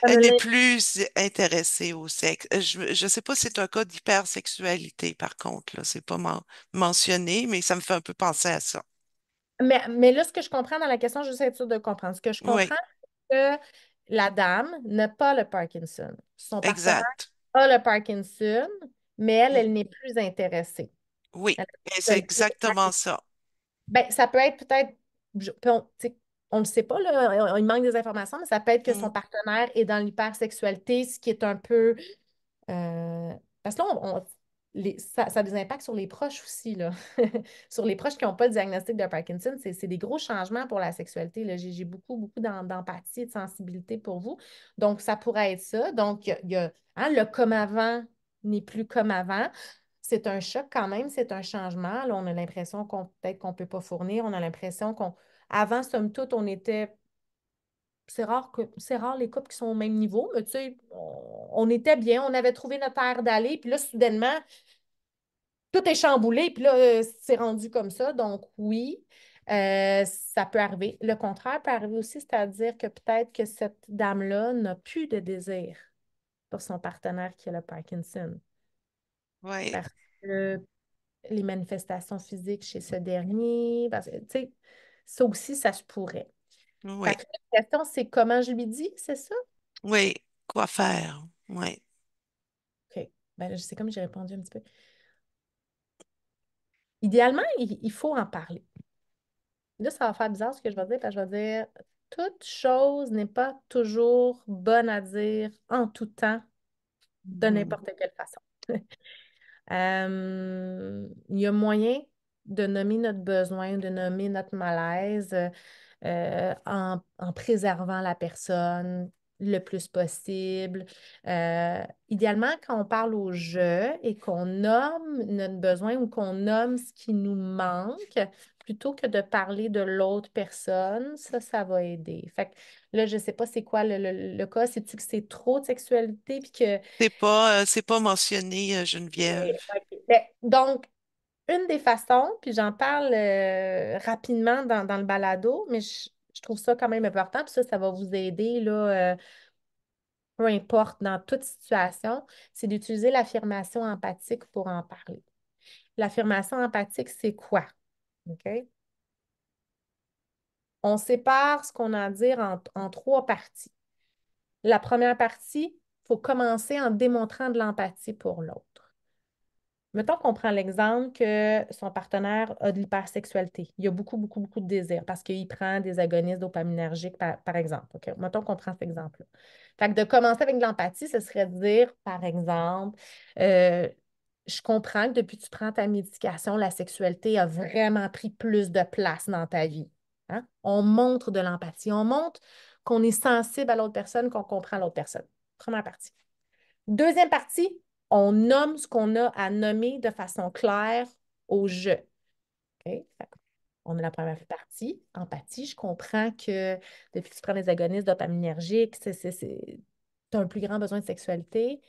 elle ne n'est l'in- plus intéressée au sexe. Je sais pas si c'est un cas d'hypersexualité, par contre, là, c'est pas mentionné, mais ça me fait un peu penser à ça. mais là, ce que je comprends dans la question, je veux être sûre de comprendre. Ce que je Oui, comprends, c'est que la dame n'a pas le Parkinson. Son partenaire exact. a le Parkinson, mais elle, Mm, elle n'est plus intéressée. oui, Elle et a c'est exactement ça. ben, ça peut être peut-être, tu sais, on ne le sait pas, là, il manque des informations, mais ça peut être que son Mm. partenaire est dans l'hypersexualité, ce qui est un peu. Parce que là, ça a des impacts sur les proches aussi, là. Sur les proches qui n'ont pas le diagnostic de Parkinson, c'est des gros changements pour la sexualité, là. J'ai beaucoup, beaucoup d'empathie et de sensibilité pour vous. Donc, ça pourrait être ça. Donc, hein, le comme avant n'est plus comme avant. C'est un choc quand même, c'est un changement. Là, on a l'impression qu'on peut-être qu'on ne peut pas fournir. On a l'impression qu'on. Avant, somme toute, on était c'est rare les couples qui sont au même niveau, mais tu sais, on était bien, on avait trouvé notre air d'aller, puis là, soudainement, tout est chamboulé, puis là, c'est rendu comme ça. Donc, oui, ça peut arriver. Le contraire peut arriver aussi, c'est-à-dire que peut-être que cette dame-là n'a plus de désir pour son partenaire qui a le Parkinson. Oui, Parce que les manifestations physiques chez ce dernier, parce que, tu sais, ça aussi, ça se pourrait. Fait oui, que la question, c'est comment je lui dis, c'est ça? oui. Quoi faire? Oui, OK. Ben, là, je sais comme j'ai répondu un petit peu. Idéalement, il faut en parler. Là, ça va faire bizarre ce que je vais dire, parce que je vais dire toute chose n'est pas toujours bonne à dire en tout temps, de mhm. n'importe quelle façon. Il y a moyen de nommer notre besoin, de nommer notre malaise en préservant la personne le plus possible. Idéalement, quand on parle au jeu et qu'on nomme notre besoin ou qu'on nomme ce qui nous manque, plutôt que de parler de l'autre personne, ça va aider. Fait que là, je ne sais pas c'est quoi le cas. C'est-tu que c'est trop de sexualité puis que C'est pas mentionné, Geneviève. OK. Ben, donc, une des façons, puis j'en parle rapidement dans le balado, mais je trouve ça quand même important, puis ça va vous aider, là, peu importe, dans toute situation, c'est d'utiliser l'affirmation empathique pour en parler. L'affirmation empathique, c'est quoi? OK? On sépare ce qu'on a à dire en trois parties. La première partie, il faut commencer en démontrant de l'empathie pour l'autre. Mettons qu'on prend l'exemple que son partenaire a de l'hypersexualité. Il y a beaucoup, beaucoup, beaucoup de désir parce qu'il prend des agonistes dopaminergiques, par exemple. OK? Mettons qu'on prend cet exemple-là. Fait que de commencer avec de l'empathie, ce serait de dire, par exemple, euh, je comprends que depuis que tu prends ta médication, la sexualité a vraiment pris plus de place dans ta vie. Hein? On montre de l'empathie. On montre qu'on est sensible à l'autre personne, qu'on comprend l'autre personne. Première partie. Deuxième partie, on nomme ce qu'on a à nommer de façon claire au jeu. OK? On a la première partie, empathie. Je comprends que depuis que tu prends des agonistes dopaminergiques, tu as un plus grand besoin de sexualité,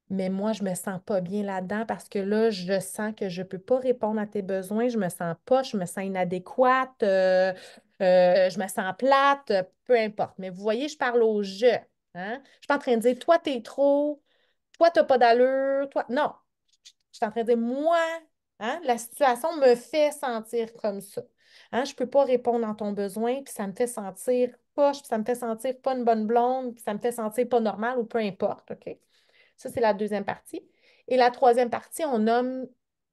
mais moi, je me sens pas bien là-dedans parce que là, je sens que je peux pas répondre à tes besoins, je me sens pas, je me sens inadéquate, je me sens plate, peu importe. Mais vous voyez, je parle au jeu. Hein? Je suis pas en train de dire, toi, t'es trop. Toi, tu n'as pas d'allure. Toi, non. Je suis en train de dire, moi, hein, la situation me fait sentir comme ça. Hein, je ne peux pas répondre à ton besoin, puis ça me fait sentir poche, puis ça me fait sentir pas une bonne blonde, puis ça me fait sentir pas normal ou peu importe, OK? Ça, c'est la deuxième partie. Et la troisième partie, on nomme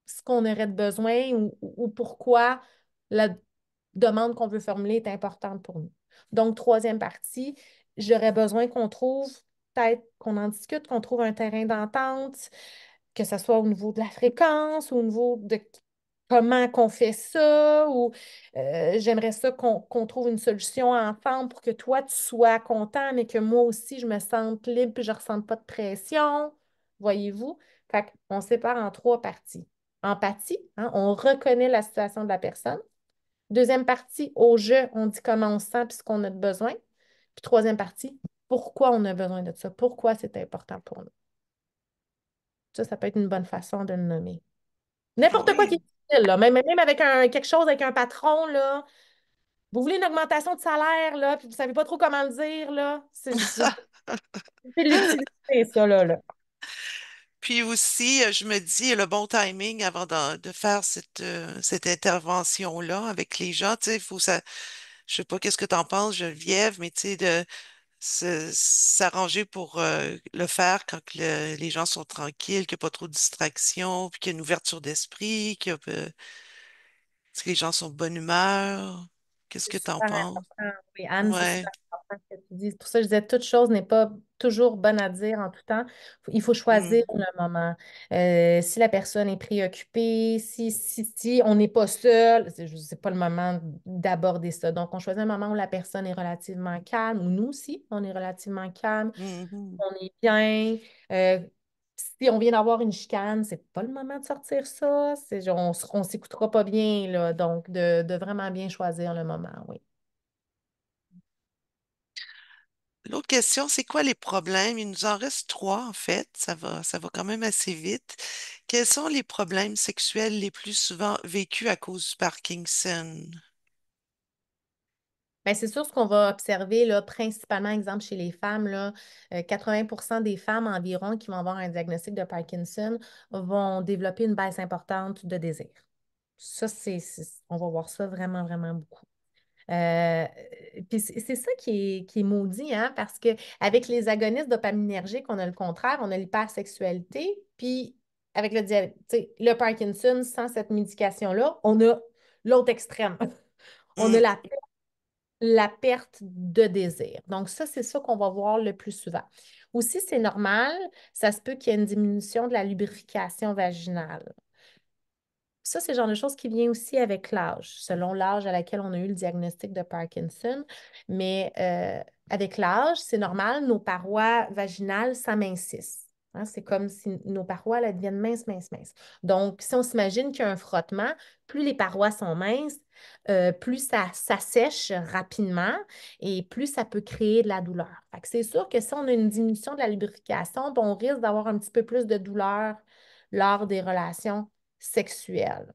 ce qu'on aurait de besoin ou pourquoi la demande qu'on veut formuler est importante pour nous. Donc, troisième partie, j'aurais besoin qu'on trouve, peut-être qu'on en discute, qu'on trouve un terrain d'entente, que ce soit au niveau de la fréquence, ou au niveau de comment qu'on fait ça, ou j'aimerais ça qu'on trouve une solution ensemble pour que toi, tu sois content, mais que moi aussi, je me sente libre et je ne ressente pas de pression. Voyez-vous? Fait qu'on sépare en trois parties. Empathie, hein, on reconnaît la situation de la personne. Deuxième partie, au jeu, on dit comment on se sent et ce qu'on a de besoin. Puis troisième partie, pourquoi on a besoin de ça, pourquoi c'est important pour nous. Ça peut être une bonne façon de le nommer. N'importe quoi qui est Oui. difficile, là. Même avec quelque chose avec un patron, là. Vous voulez une augmentation de salaire, là, puis vous ne savez pas trop comment le dire, là. C'est l'utilité, ça, là. Puis aussi, je me dis le bon timing avant de faire cette intervention-là avec les gens. Tu sais, il faut ça. Je sais pas qu'est-ce que tu en penses, Geneviève, mais tu sais, de s'arranger pour le faire quand que les gens sont tranquilles, qu'il n'y a pas trop de distractions, puis qu'il y a une ouverture d'esprit, que les gens sont de bonne humeur. Qu'est-ce C'est que tu en super penses? important. Oui, Anne, c'est Ouais. super important ce que tu dis. C'est pour ça que je disais, toute chose n'est pas toujours bonne à dire en tout temps. Il faut choisir Mm, le moment. Si la personne est préoccupée, si on n'est pas seul, c'est pas le moment d'aborder ça. Donc, on choisit un moment où la personne est relativement calme, ou nous aussi, on est relativement calme, mhm. on est bien. Euh, Si on vient d'avoir une chicane, c'est pas le moment de sortir ça. On s'écoutera pas bien, là. Donc, de vraiment bien choisir le moment, oui. L'autre question, c'est quoi les problèmes? Il nous en reste trois, en fait. Ça va quand même assez vite. Quels sont les problèmes sexuels les plus souvent vécus à cause du Parkinson? Bien, c'est sûr ce qu'on va observer, là, principalement, exemple, chez les femmes, là, 80 des femmes environ qui vont avoir un diagnostic de Parkinson vont développer une baisse importante de désir. Ça, on va voir ça vraiment, vraiment beaucoup. Euh, Puis c'est ça qui est maudit, hein, parce qu'avec les agonistes dopaminergiques, on a le contraire, on a l'hypersexualité, puis avec tu sais, le Parkinson, sans cette médication-là, on a l'autre extrême. On a Mm, la perte de désir. Donc, ça, c'est ça qu'on va voir le plus souvent. Aussi, c'est normal, ça se peut qu'il y ait une diminution de la lubrification vaginale. Ça, c'est le genre de choses qui vient aussi avec l'âge, selon l'âge à laquelle on a eu le diagnostic de Parkinson. Mais avec l'âge, c'est normal, nos parois vaginales s'amincissent. Hein, c'est comme si nos parois elles deviennent minces, minces, minces. Donc, si on s'imagine qu'il y a un frottement, plus les parois sont minces, plus ça s'assèche rapidement et plus ça peut créer de la douleur. Fait que c'est sûr que si on a une diminution de la lubrification, ben, on risque d'avoir un petit peu plus de douleur lors des relations sexuelle.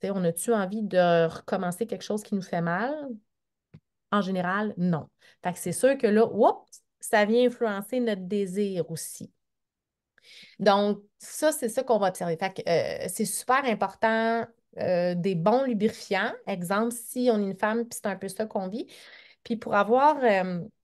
On a-tu envie de recommencer quelque chose qui nous fait mal? En général, non. Fait que c'est sûr que là, oups, ça vient influencer notre désir aussi. Donc, ça, c'est ça qu'on va observer. Fait que, c'est super important, des bons lubrifiants. Exemple, si on est une femme, puis c'est un peu ça qu'on vit, puis pour avoir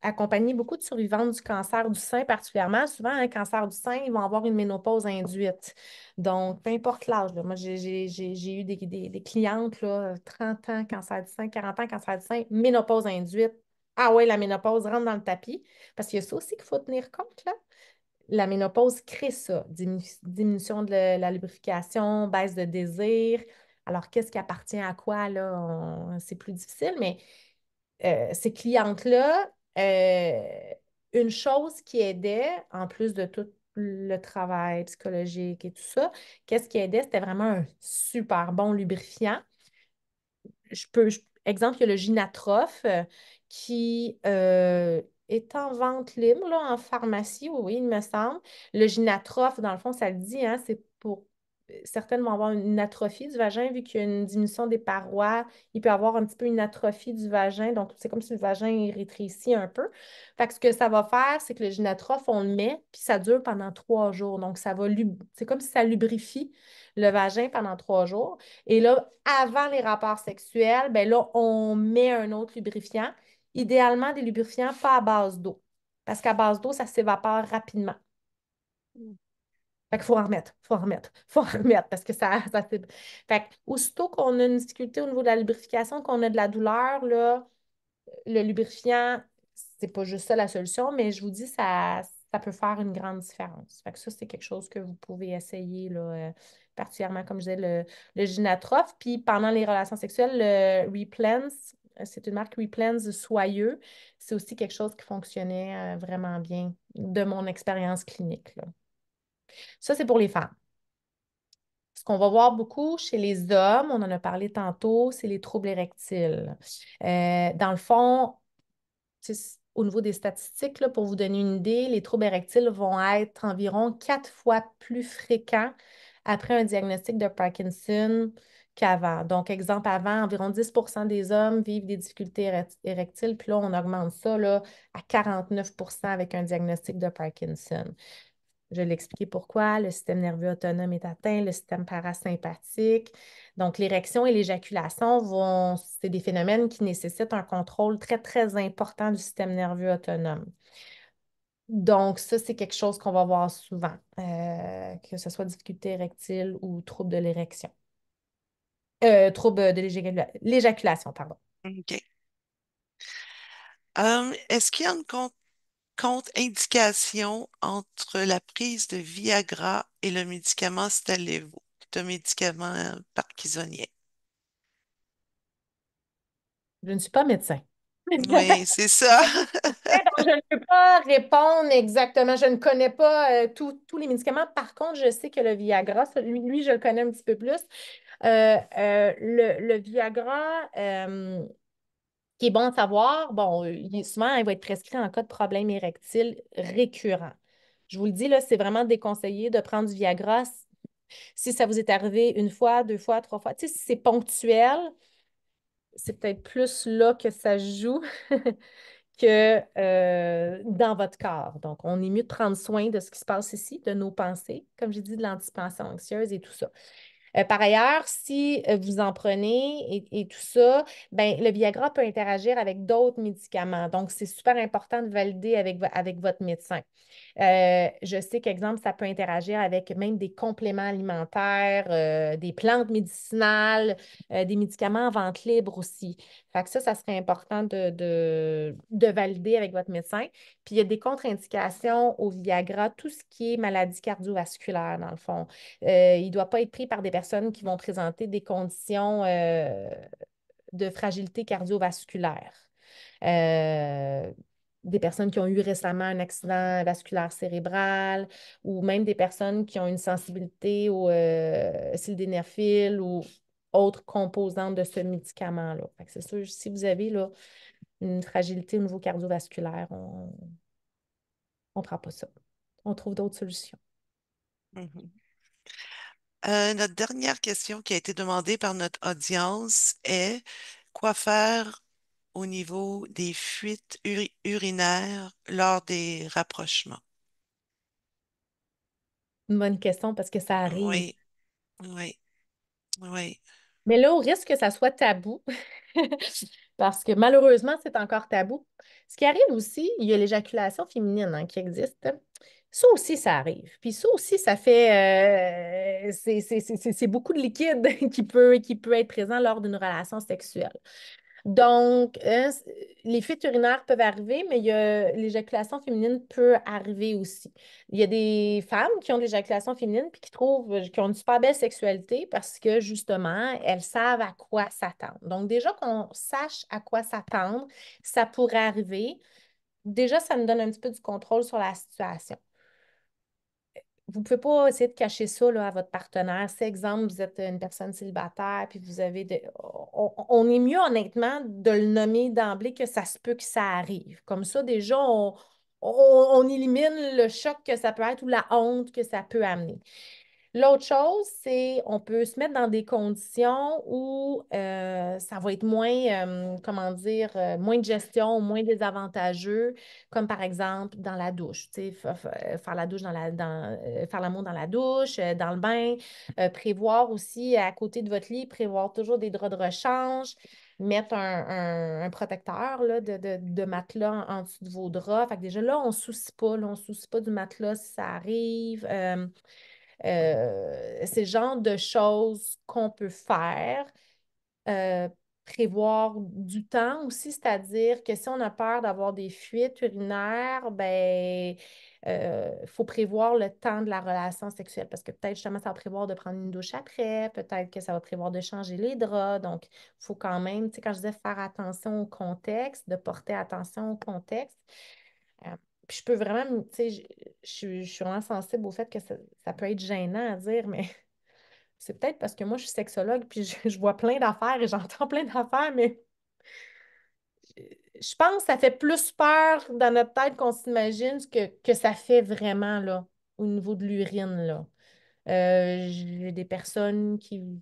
accompagné beaucoup de survivantes du cancer du sein particulièrement, souvent un cancer du sein, ils vont avoir une ménopause induite. Donc, peu importe l'âge, là. Moi, j'ai eu des clientes, là, 30 ans, cancer du sein, 40 ans, cancer du sein, ménopause induite. Ah ouais, la ménopause rentre dans le tapis. Parce qu'il y a ça aussi qu'il faut tenir compte, là. La ménopause crée ça, diminution de la lubrification, baisse de désir. Alors, qu'est-ce qui appartient à quoi, là? C'est plus difficile, mais ces clientes-là, une chose qui aidait, en plus de tout le travail psychologique et tout ça, qu'est-ce qui aidait? C'était vraiment un super bon lubrifiant. Exemple, il y a le Ginatroph qui est en vente libre là, en pharmacie, oui, oui, il me semble. Le Ginatroph, dans le fond, ça le dit, hein, c'est pour certaines vont avoir une atrophie du vagin, vu qu'il y a une diminution des parois. Il peut y avoir un petit peu une atrophie du vagin. Donc, c'est comme si le vagin est rétréci un peu. Fait que ce que ça va faire, c'est que le gynétrophe, on le met, puis ça dure pendant 3 jours. Donc, c'est comme si ça lubrifie le vagin pendant 3 jours. Et là, avant les rapports sexuels, ben là, on met un autre lubrifiant. Idéalement, des lubrifiants pas à base d'eau. Parce qu'à base d'eau, ça s'évapore rapidement. Fait qu'il faut en remettre, faut en remettre, faut en remettre parce que Fait que, aussitôt qu'on a une difficulté au niveau de la lubrification, qu'on a de la douleur, là, le lubrifiant, c'est pas juste ça la solution, mais je vous dis, ça peut faire une grande différence. Fait que ça, c'est quelque chose que vous pouvez essayer, là, particulièrement, comme je disais, le Gynatrof. Puis pendant les relations sexuelles, le Replens, c'est une marque Replens soyeux. C'est aussi quelque chose qui fonctionnait vraiment bien de mon expérience clinique, là. Ça, c'est pour les femmes. Ce qu'on va voir beaucoup chez les hommes, on en a parlé tantôt, c'est les troubles érectiles. Dans le fond, au niveau des statistiques, là, pour vous donner une idée, les troubles érectiles vont être environ 4 fois plus fréquents après un diagnostic de Parkinson qu'avant. Donc, exemple, avant, environ 10% des hommes vivent des difficultés érectiles, puis là, on augmente ça là, à 49% avec un diagnostic de Parkinson. Je l'ai expliqué pourquoi. Le système nerveux autonome est atteint, le système parasympathique. Donc, l'érection et l'éjaculation c'est des phénomènes qui nécessitent un contrôle très, très important du système nerveux autonome. Donc, ça, c'est quelque chose qu'on va voir souvent, que ce soit difficulté érectile ou trouble de l'érection. Trouble de l'éjaculation, pardon. OK. Est-ce qu'il y a une contre-indication entre la prise de Viagra et le médicament Stalevo, qui est un médicament parkinsonien? Je ne suis pas médecin. Oui, c'est ça. Donc, je ne peux pas répondre exactement. Je ne connais pas tous les médicaments. Par contre, je sais que le Viagra, lui, je le connais un petit peu plus. Le Viagra, qui est bon à savoir, bon, souvent, il va être prescrit en cas de problème érectile récurrent. Je vous le dis, là, c'est vraiment déconseillé de prendre du Viagra si ça vous est arrivé une fois, 2 fois, 3 fois. Tu sais, si c'est ponctuel, c'est peut-être plus là que ça joue que dans votre corps. Donc, on est mieux de prendre soin de ce qui se passe ici, de nos pensées, comme j'ai dit, de l'anticipation anxieuse et tout ça. Par ailleurs, si vous en prenez et tout ça, ben, le Viagra peut interagir avec d'autres médicaments. Donc, c'est super important de valider avec votre médecin. Je sais qu'exemple, ça peut interagir avec même des compléments alimentaires, des plantes médicinales, des médicaments en vente libre aussi. Fait que ça serait important de valider avec votre médecin. Puis il y a des contre-indications au Viagra, tout ce qui est maladie cardiovasculaire, dans le fond. Il ne doit pas être pris par des personnes qui vont présenter des conditions de fragilité cardiovasculaire. Euh, des personnes qui ont eu récemment un accident vasculaire cérébral ou même des personnes qui ont une sensibilité au sildenafil ou autres composantes de ce médicament-là. Fait que c'est sûr, si vous avez là, une fragilité au niveau cardiovasculaire, on ne prend pas ça. On trouve d'autres solutions. Mhm. Notre dernière question qui a été demandée par notre audience est quoi faire au niveau des fuites urinaires lors des rapprochements? Une bonne question parce que ça arrive. Oui, oui, oui. Mais là, au risque que ça soit tabou, parce que malheureusement, c'est encore tabou. Ce qui arrive aussi, il y a l'éjaculation féminine hein, qui existe. Ça aussi, ça arrive. Puis ça aussi, ça fait... c'est beaucoup de liquide qui peut être présent lors d'une relation sexuelle. Donc, les fuites urinaires peuvent arriver, mais l'éjaculation féminine peut arriver aussi. Il y a des femmes qui ont de l'éjaculation féminine puis qui ont une super belle sexualité parce que justement, elles savent à quoi s'attendre. Donc, déjà qu'on sache à quoi s'attendre, ça pourrait arriver. Déjà, ça nous donne un petit peu du contrôle sur la situation. Vous ne pouvez pas essayer de cacher ça là, à votre partenaire. Si, exemple, vous êtes une personne célibataire, puis vous avez on est mieux, honnêtement, de le nommer d'emblée que ça se peut que ça arrive. Comme ça, déjà, on élimine le choc que ça peut être ou la honte que ça peut amener. L'autre chose, c'est on peut se mettre dans des conditions où ça va être moins, comment dire, moins de gestion, moins désavantageux, comme par exemple dans la douche, tu sais, faire la douche faire l'amour dans la douche, dans le bain, prévoir aussi à côté de votre lit, prévoir toujours des draps de rechange, mettre un protecteur là, de matelas en dessous de vos draps. Fait que déjà là, on ne se soucie pas, là, on se soucie pas du matelas si ça arrive. C'est le genre de choses qu'on peut faire. Euh, Prévoir du temps aussi, c'est-à-dire que si on a peur d'avoir des fuites urinaires, ben, faut prévoir le temps de la relation sexuelle parce que peut-être justement ça va prévoir de prendre une douche après, peut-être que ça va prévoir de changer les draps. Donc, il faut quand même, tu sais, quand je disais faire attention au contexte, de porter attention au contexte. Euh, Puis je peux vraiment, tu sais, je suis vraiment sensible au fait que ça peut être gênant à dire, mais c'est peut-être parce que moi, je suis sexologue, puis je vois plein d'affaires et j'entends plein d'affaires, mais je pense que ça fait plus peur dans notre tête qu'on s'imagine que ça fait vraiment, là, au niveau de l'urine, là. J'ai des personnes qui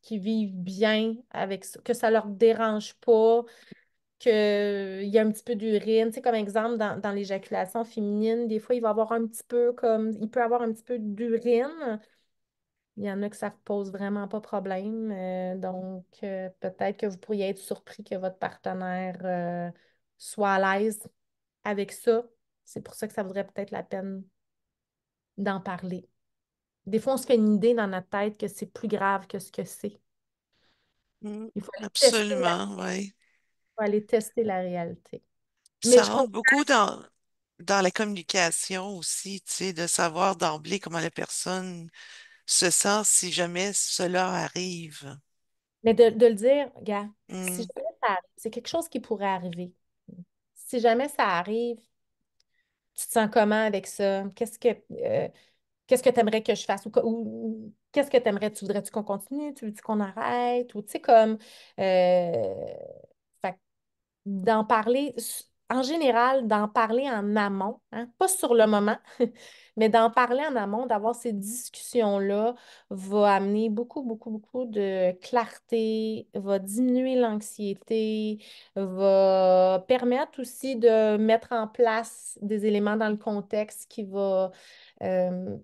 vivent bien avec ça, que ça leur dérange pas, qu'il y a un petit peu d'urine. Tu sais, comme exemple, dans l'éjaculation féminine, des fois, il va y avoir un petit peu comme, il peut avoir un petit peu d'urine. Il y en a que ça ne pose vraiment pas problème. Donc, peut-être que vous pourriez être surpris que votre partenaire soit à l'aise avec ça. C'est pour ça que ça vaudrait peut-être la peine d'en parler. Des fois, on se fait une idée dans notre tête que c'est plus grave que ce que c'est. Mm, Il faut aller tester absolument, oui. faut aller tester la réalité. Mais Ça je rentre comprends. beaucoup dans la communication aussi, tu sais, de savoir d'emblée comment la personne se sent si jamais cela arrive. Mais de le dire, gars, si Mm, jamais ça arrive, c'est quelque chose qui pourrait arriver. Si jamais ça arrive, tu te sens comment avec ça? Qu'est-ce que tu aimerais que je fasse? Ou qu'est-ce que tu aimerais? Tu voudrais-tu qu'on continue? Tu veux-tu qu'on arrête? Ou tu sais, comme fait que d'en parler, en général, d'en parler en amont, hein, pas sur le moment, mais d'en parler en amont, d'avoir ces discussions-là, va amener beaucoup, beaucoup, beaucoup de clarté, va diminuer l'anxiété, va permettre aussi de mettre en place des éléments dans le contexte qui va euh,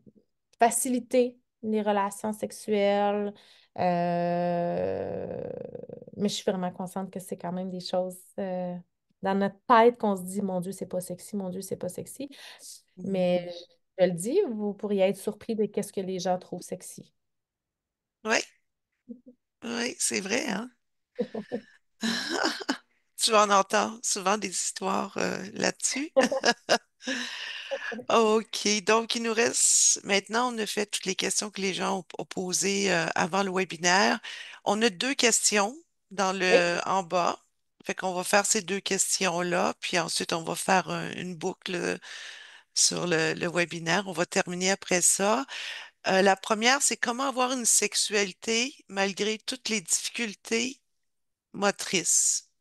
faciliter les relations sexuelles. Euh, mais je suis vraiment consciente que c'est quand même des choses dans notre tête qu'on se dit, mon Dieu, c'est pas sexy, mon Dieu, c'est pas sexy. Mais mm. je le dis, vous pourriez être surpris de qu'est-ce que les gens trouvent sexy. Oui, oui, c'est vrai, hein? Tu en entends souvent des histoires là-dessus. OK, donc il nous reste, maintenant on a fait toutes les questions que les gens ont posées avant le webinaire. On a deux questions Oui, en bas. Fait qu'on va faire ces deux questions-là, puis ensuite on va faire une boucle sur le webinaire. On va terminer après ça. La première, c'est comment avoir une sexualité malgré toutes les difficultés motrices,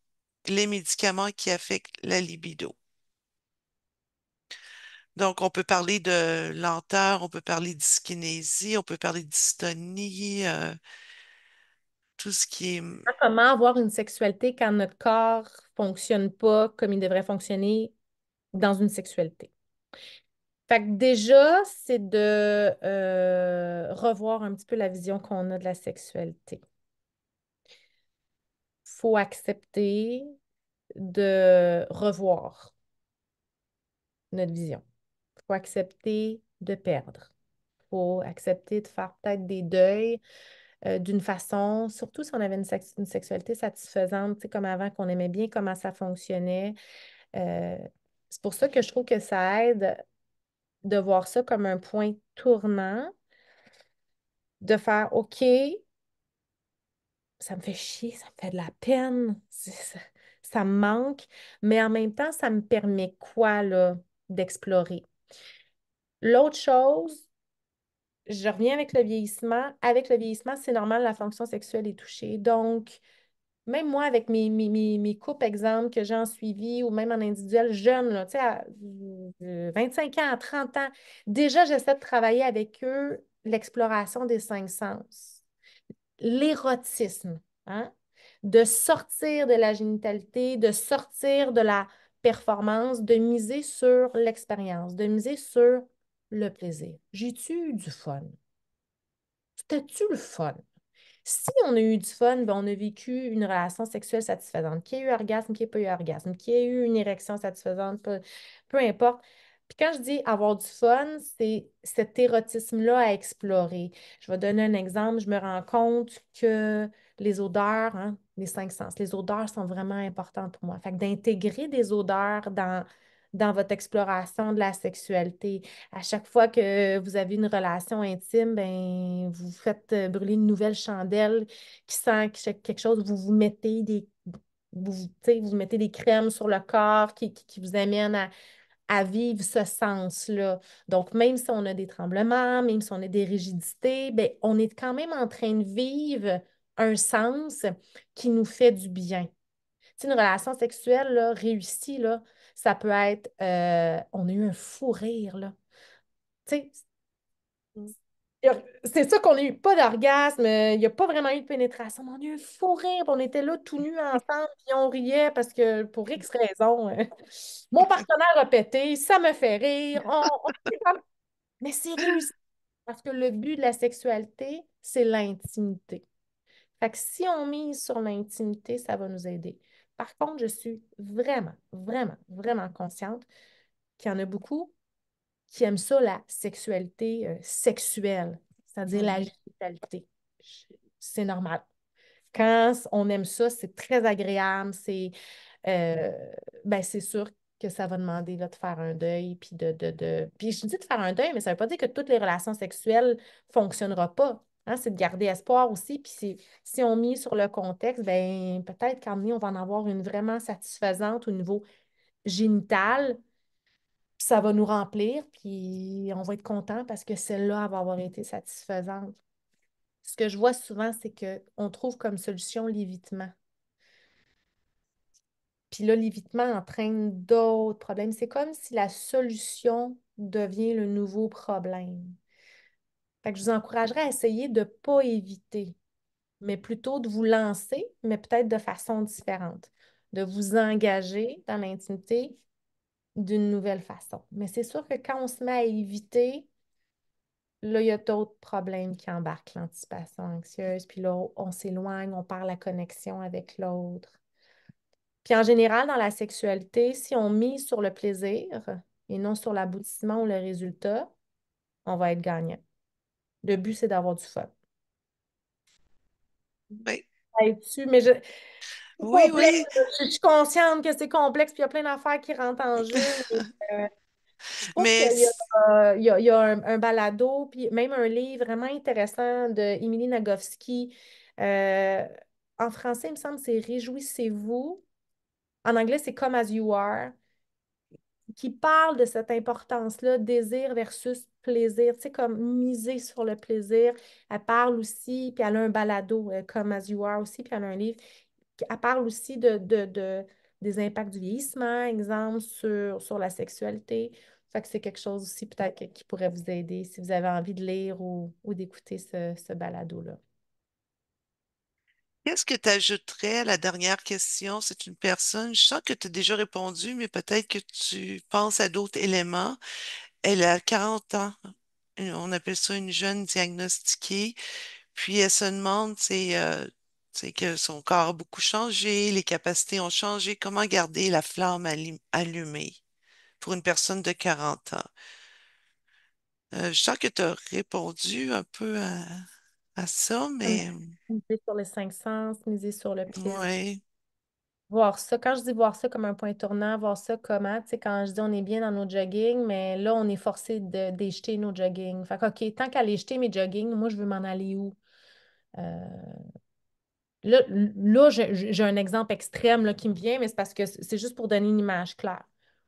les médicaments qui affectent la libido. Donc, on peut parler de lenteur, on peut parler de dyskinésie, on peut parler de dystonie, tout ce qui est... comment avoir une sexualité quand notre corps fonctionne pas comme il devrait fonctionner dans une sexualité. Fait que déjà, c'est de revoir un petit peu la vision qu'on a de la sexualité. Faut accepter de revoir notre vision. Faut accepter de perdre. Faut accepter de faire peut-être des deuils d'une façon, surtout si on avait une sexualité satisfaisante, tu sais, comme avant, qu'on aimait bien comment ça fonctionnait. Euh, c'est pour ça que je trouve que ça aide de voir ça comme un point tournant, de faire OK, ça me fait chier, ça me fait de la peine, ça me manque, mais en même temps, ça me permet quoi, là, d'explorer. L'autre chose, je reviens avec le vieillissement. Avec le vieillissement, c'est normal, la fonction sexuelle est touchée. Donc, même moi, avec mes couples, exemple, que j'ai en suivi ou même en individuel jeune, là, tu sais, à 25 ans, à 30 ans, déjà, j'essaie de travailler avec eux l'exploration des cinq sens, l'érotisme, hein? De sortir de la génitalité, de sortir de la performance, de miser sur l'expérience, de miser sur le plaisir. J'ai-tu eu du fun? C'était-tu le fun? Si on a eu du fun, ben, on a vécu une relation sexuelle satisfaisante, qu'il y ait eu orgasme, qu'il n'y ait pas eu orgasme, qu'il y ait eu une érection satisfaisante, peu importe. Puis quand je dis avoir du fun, c'est cet érotisme-là à explorer. Je vais donner un exemple. Je me rends compte que les odeurs, hein, les cinq sens, les odeurs sont vraiment importantes pour moi. Fait que d'intégrer des odeurs dans votre exploration de la sexualité. À chaque fois que vous avez une relation intime, ben, vous faites brûler une nouvelle chandelle qui sent quelque chose, vous vous mettez tu sais, vous mettez des crèmes sur le corps qui vous amènent à vivre ce sens-là. Donc, même si on a des tremblements, même si on a des rigidités, ben, on est quand même en train de vivre un sens qui nous fait du bien. Tu sais, une relation sexuelle là, réussie, là, ça peut être on a eu un fou rire, là. Tu sais, c'est ça qu'on a eu, pas d'orgasme, il n'y a pas vraiment eu de pénétration, mais on a eu un fou rire, puis on était là tout nus ensemble, puis on riait parce que pour X raisons, mon partenaire a pété, ça me fait rire, mais c'est réussi parce que le but de la sexualité, c'est l'intimité. Fait que si on mise sur l'intimité, ça va nous aider. Par contre, je suis vraiment, vraiment, vraiment consciente qu'il y en a beaucoup qui aiment ça, la sexualité sexuelle, c'est-à-dire la Mhm. génitalité. C'est normal. Quand on aime ça, c'est très agréable, euh, ben, c'est sûr que ça va demander là, de faire un deuil, puis Puis je dis de faire un deuil, mais ça ne veut pas dire que toutes les relations sexuelles ne fonctionneront pas. Hein. C'est de garder espoir aussi. Puis si on mise sur le contexte, ben peut-être qu'à un moment donné, on va en avoir une vraiment satisfaisante au niveau génital. Puis ça va nous remplir, puis on va être content parce que celle-là elle va avoir été satisfaisante. Ce que je vois souvent, c'est qu'on trouve comme solution l'évitement. Puis là, l'évitement entraîne d'autres problèmes. C'est comme si la solution devient le nouveau problème. Fait que je vous encouragerais à essayer de ne pas éviter, mais plutôt de vous lancer, mais peut-être de façon différente, de vous engager dans l'intimité d'une nouvelle façon. Mais c'est sûr que quand on se met à éviter, là, il y a d'autres problèmes qui embarquent, l'anticipation anxieuse, puis là, on s'éloigne, on perd la connexion avec l'autre. Puis en général, dans la sexualité, si on mise sur le plaisir et non sur l'aboutissement ou le résultat, on va être gagnant. Le but, c'est d'avoir du fun. Oui, Là-dessus, mais c'est oui, complexe. oui. Je suis consciente que c'est complexe, puis il y a plein d'affaires qui rentrent en jeu. Mais, je trouve Mais qu'il y a, il y a un balado, puis même un livre vraiment intéressant de Emily Nagoski. Euh, En français, il me semble, c'est Réjouissez-vous. En anglais, c'est Come as you are, qui parle de cette importance-là, désir versus plaisir, tu sais, comme miser sur le plaisir. Elle parle aussi, puis elle a un balado, Come as you are aussi, puis elle a un livre. Elle parle aussi des impacts du vieillissement, exemple, sur la sexualité. Fait que c'est quelque chose aussi peut-être qui pourrait vous aider si vous avez envie de lire ou d'écouter ce balado-là. qu'est-ce que tu ajouterais à la dernière question? C'est une personne, je sens que tu as déjà répondu, mais peut-être que tu penses à d'autres éléments. Elle a 40 ans. On appelle ça une jeune diagnostiquée. Puis elle se demande, c'est que son corps a beaucoup changé, les capacités ont changé. Comment garder la flamme allumée pour une personne de 40 ans? Je sens que tu as répondu un peu à ça, Comme mais miser sur les cinq sens, miser sur le plaisir. ouais. Voir ça, quand je dis voir ça comme un point tournant, voir ça comment, tu sais, quand je dis on est bien dans nos joggings, mais là, on est forcé de jeter nos joggings. Fait que, OK, tant qu'à les jeter mes joggings, moi, je veux m'en aller où? Euh, là, j'ai un exemple extrême là, qui me vient, mais c'est parce que c'est juste pour donner une image claire.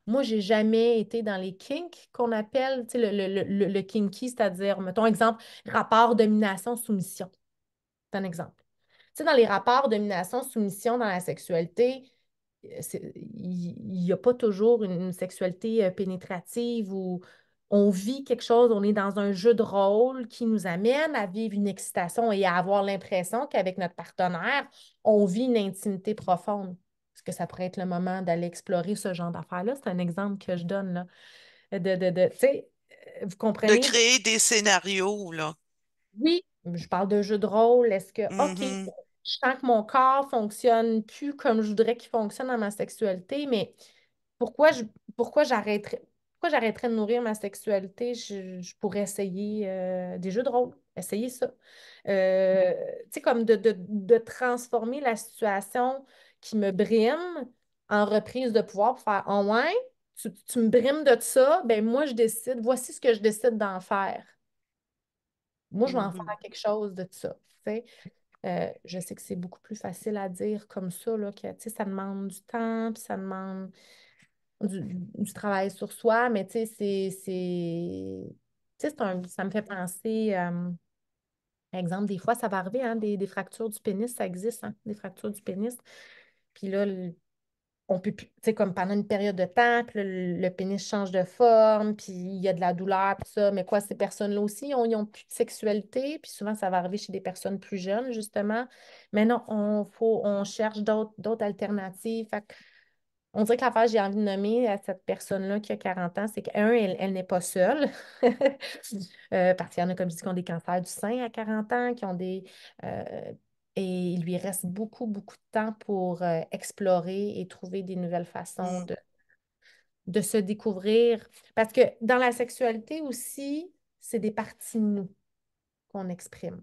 Moi, j'ai jamais été dans les kinks qu'on appelle, tu sais, le kinky, c'est-à-dire, mettons, exemple, rapport domination-soumission. C'est un exemple. Tu sais, dans les rapports domination-soumission dans la sexualité, il n'y a pas toujours une sexualité pénétrative ou on vit quelque chose, on est dans un jeu de rôle qui nous amène à vivre une excitation et à avoir l'impression qu'avec notre partenaire, on vit une intimité profonde. Est-ce que ça pourrait être le moment d'aller explorer ce genre d'affaires-là? C'est un exemple que je donne, là. Tu sais, vous De comprenez? créer des scénarios, là. Oui, je parle de jeu de rôle. Est-ce que, OK, Mhm, je sens que mon corps fonctionne plus comme je voudrais qu'il fonctionne dans ma sexualité, mais pourquoi je, pourquoi j'arrêterais de nourrir ma sexualité? Je pourrais essayer des jeux de rôle, essayer ça. Tu sais, comme de transformer la situation qui me brime en reprise de pouvoir pour faire, oh ouais, tu me brimes de ça, ben moi je décide, voici ce que je décide d'en faire. Moi, je vais en mhm, faire quelque chose de ça. Tu sais. Je sais que c'est beaucoup plus facile à dire comme ça, là, que tu sais, ça demande du temps, puis ça demande du travail sur soi, mais tu sais, tu sais, ça me fait penser, par exemple, des fois, ça va arriver, hein, des fractures du pénis, ça existe, hein, des fractures du pénis. Puis là, on peut plus, tu sais, comme pendant une période de temps, puis là, le pénis change de forme, puis il y a de la douleur, puis ça. Mais quoi, ces personnes-là aussi, ils ont plus de sexualité, puis souvent, ça va arriver chez des personnes plus jeunes, justement. Mais non, on cherche d'autres alternatives. Fait que on dirait que l'affaire que j'ai envie de nommer à cette personne-là qui a 40 ans, c'est qu'un, elle n'est pas seule. Parce qu'il y en a, comme je dis, qui ont des cancers du sein à 40 ans, qui ont des. Et il lui reste beaucoup, beaucoup de temps pour explorer et trouver des nouvelles façons mhm. de se découvrir. Parce que dans la sexualité aussi, c'est des parties de nous qu'on exprime.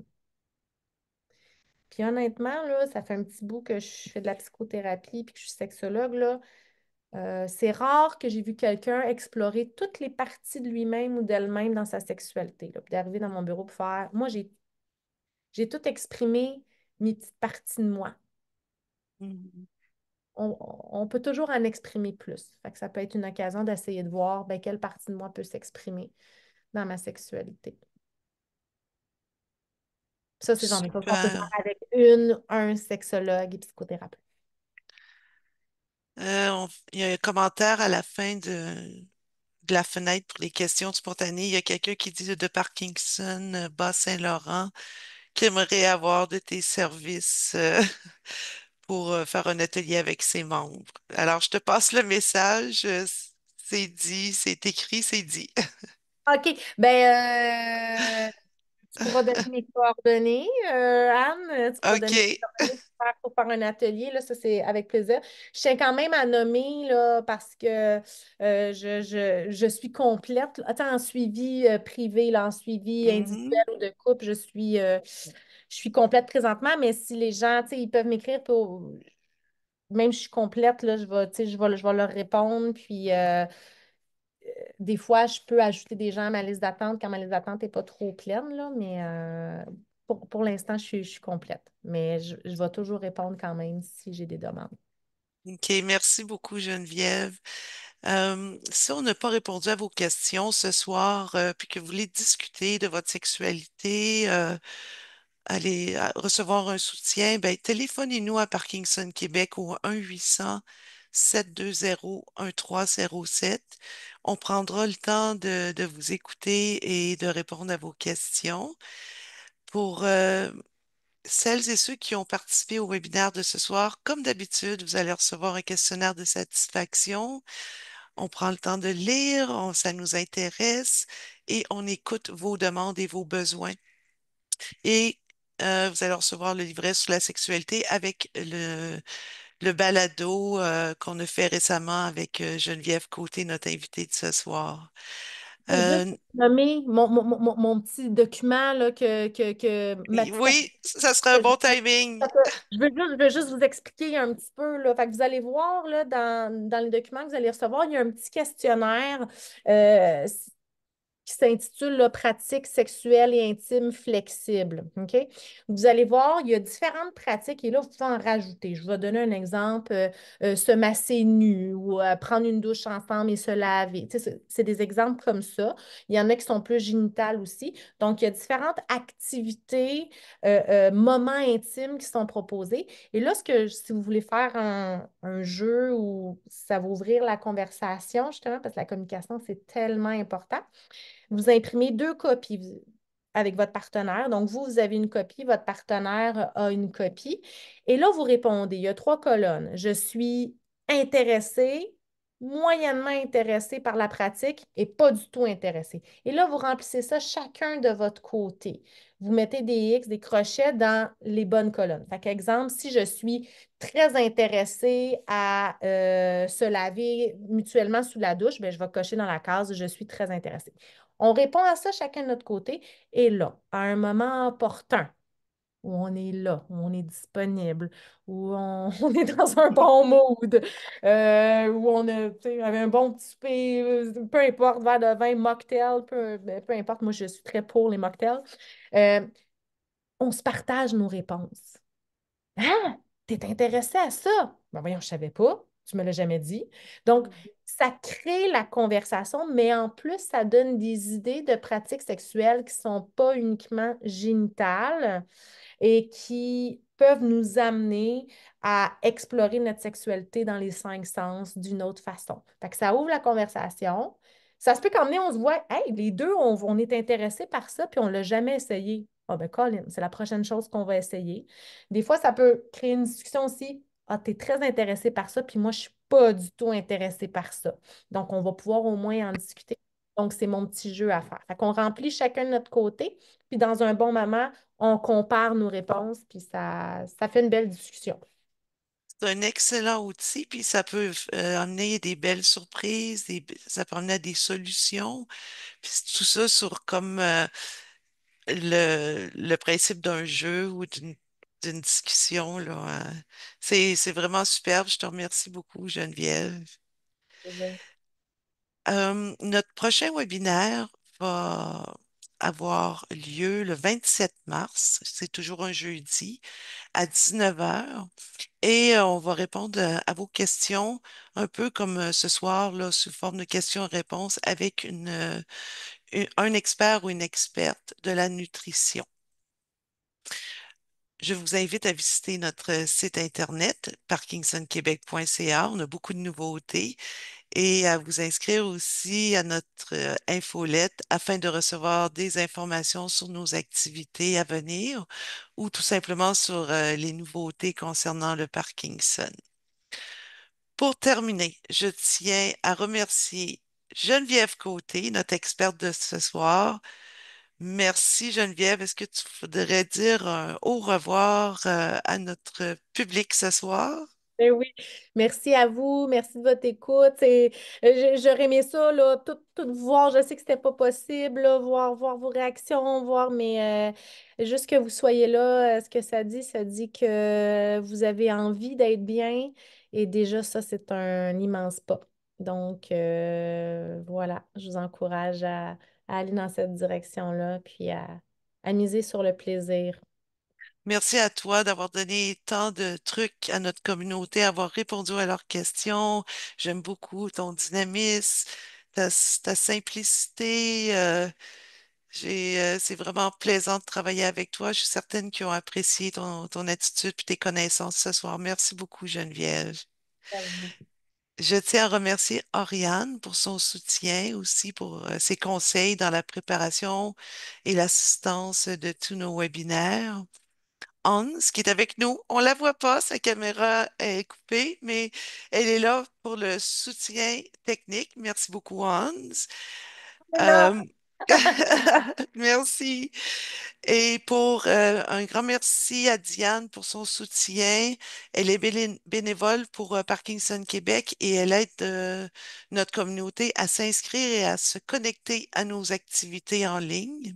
Puis honnêtement, là, ça fait un petit bout que je fais de la psychothérapie puis que je suis sexologue, là. C'est rare que j'ai vu quelqu'un explorer toutes les parties de lui-même ou d'elle-même dans sa sexualité, là, puis d'arriver dans mon bureau pour faire, moi, j'ai tout exprimé mes petites parties de moi. Mhm. On peut toujours en exprimer plus. Fait que ça peut être une occasion d'essayer de voir ben, quelle partie de moi peut s'exprimer dans ma sexualité. Ça, c'est le genre de choses qu'on peut faire Super. avec un sexologue et psychothérapeute. Il y a un commentaire à la fin de la fenêtre pour les questions spontanées. Il y a quelqu'un qui dit de Parkinson, Bas-Saint-Laurent, qui aimerait avoir de tes services pour faire un atelier avec ses membres. Alors, je te passe le message. C'est dit, c'est écrit, c'est dit. OK. Ben, tu pourras donner mes coordonnées, Anne. Tu pourras donner mes OK. coordonnées pour faire un atelier. Là, ça, c'est avec plaisir. Je tiens quand même à nommer là, parce que je suis complète. Attends, en suivi privé, là, en suivi individuel Mhm. ou de couple, je suis complète présentement, mais si les gens, tu sais, ils peuvent m'écrire pour. Même si je suis complète, là, tu sais, je vais leur répondre. Puis des fois, je peux ajouter des gens à ma liste d'attente quand ma liste d'attente n'est pas trop pleine, là, mais pour l'instant, je suis complète. Mais je vais toujours répondre quand même si j'ai des demandes. OK, merci beaucoup, Geneviève. Si on n'a pas répondu à vos questions ce soir, puis que vous voulez discuter de votre sexualité, aller recevoir un soutien, ben, téléphonez-nous à Parkinson Québec au 1-800-720-1307. On prendra le temps de vous écouter et de répondre à vos questions. Pour celles et ceux qui ont participé au webinaire de ce soir, comme d'habitude, vous allez recevoir un questionnaire de satisfaction. On prend le temps de lire, ça nous intéresse et on écoute vos demandes et vos besoins. Et vous allez recevoir le livret sur la sexualité avec le balado qu'on a fait récemment avec Geneviève Côté, notre invitée de ce soir. Je peux juste Euh, nommer mon petit document là, ma petite oui, ça serait un que je, bon timing. je veux juste vous expliquer un petit peu. Là. Fait que vous allez voir là, dans les documents que vous allez recevoir, il y a un petit questionnaire. qui s'intitule là, Pratiques sexuelles et intimes flexibles. OK? Vous allez voir, il y a différentes pratiques et là, vous pouvez en rajouter. Je vais donner un exemple, se masser nu ou prendre une douche ensemble et se laver. Tu sais, c'est des exemples comme ça. Il y en a qui sont plus génitales aussi. Donc, il y a différentes activités, moments intimes qui sont proposés. Et là, si vous voulez faire un jeu où ça va ouvrir la conversation, justement, parce que la communication, c'est tellement important, vous imprimez deux copies avec votre partenaire. Donc, vous avez une copie, votre partenaire a une copie. Et là, vous répondez. Il y a trois colonnes. Je suis intéressé, moyennement intéressé par la pratique et pas du tout intéressé. Et là, vous remplissez ça chacun de votre côté. Vous mettez des X, des crochets dans les bonnes colonnes. Fait qu'exemple, si je suis très intéressée à se laver mutuellement sous la douche, bien, je vais cocher dans la case Je suis très intéressée. On répond à ça chacun de notre côté. Et là, à un moment opportun, où on est là, où on est disponible, où on est dans un bon mood, où on a, tu sais, avait un bon petit souper, peu importe, verre de vin, mocktail, peu importe, moi je suis très pour les mocktails. Euh, on se partage nos réponses. Ah, t'es intéressé à ça? Ben voyons, je savais pas. Tu me l'as jamais dit. Donc, ça crée la conversation, mais en plus, ça donne des idées de pratiques sexuelles qui sont pas uniquement génitales et qui peuvent nous amener à explorer notre sexualité dans les cinq sens d'une autre façon. Fait que ça ouvre la conversation. Ça se peut qu'emmener, on se voit, hey, les deux, on est intéressés par ça, puis on ne l'a jamais essayé. Ah ben, Colin, c'est la prochaine chose qu'on va essayer. Des fois, ça peut créer une discussion aussi. Ah, tu es très intéressé par ça, puis moi, je ne suis pas du tout intéressée par ça. Donc, on va pouvoir au moins en discuter. Donc, c'est mon petit jeu à faire. Fait qu'on remplit chacun de notre côté, puis dans un bon moment, on compare nos réponses, puis ça fait une belle discussion. C'est un excellent outil, puis ça peut amener des belles surprises, ça peut amener à des solutions, puis c'est tout ça sur comme le principe d'un jeu ou d'une discussion, là. C'est vraiment superbe. Je te remercie beaucoup, Geneviève. Notre prochain webinaire va avoir lieu le 27 mars. C'est toujours un jeudi à 19 heures. Et on va répondre à vos questions, un peu comme ce soir, là, sous forme de questions-réponses avec un expert ou une experte de la nutrition. Je vous invite à visiter notre site internet parkinsonquebec.ca. On a beaucoup de nouveautés et à vous inscrire aussi à notre infolette afin de recevoir des informations sur nos activités à venir ou tout simplement sur les nouveautés concernant le Parkinson. Pour terminer, je tiens à remercier Geneviève Côté, notre experte de ce soir. Merci Geneviève. Est-ce que tu voudrais dire un au revoir à notre public ce soir? Ben oui, merci à vous, merci de votre écoute. J'aurais aimé ça, là, tout voir. Je sais que c'était pas possible, là, voir vos réactions, voir, mais juste que vous soyez là, ce que ça dit? Ça dit que vous avez envie d'être bien et déjà, ça, c'est un immense pas. Donc, voilà, je vous encourage à aller dans cette direction-là, puis à miser sur le plaisir. Merci à toi d'avoir donné tant de trucs à notre communauté, avoir répondu à leurs questions. J'aime beaucoup ton dynamisme, ta, ta simplicité. C'est vraiment plaisant de travailler avec toi. Je suis certaine qu'ils ont apprécié ton attitude et tes connaissances ce soir. Merci beaucoup, Geneviève. Je tiens à remercier Oriane pour son soutien, aussi pour ses conseils dans la préparation et l'assistance de tous nos webinaires. Hans, qui est avec nous, on la voit pas, sa caméra est coupée, mais elle est là pour le soutien technique. Merci beaucoup, Hans. Là, Euh, Merci. Et pour un grand merci à Diane pour son soutien. Elle est bénévole pour Parkinson Québec et elle aide notre communauté à s'inscrire et à se connecter à nos activités en ligne.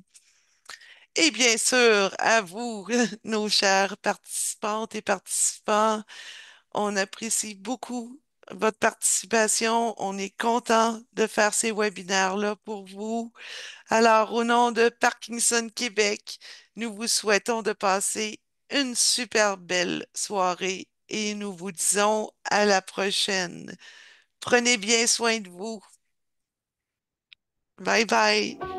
Et bien sûr, à vous, nos chers participantes et participants, on apprécie beaucoup votre participation. On est content de faire ces webinaires-là pour vous. Alors, au nom de Parkinson Québec, nous vous souhaitons de passer une super belle soirée et nous vous disons à la prochaine. Prenez bien soin de vous. Bye bye.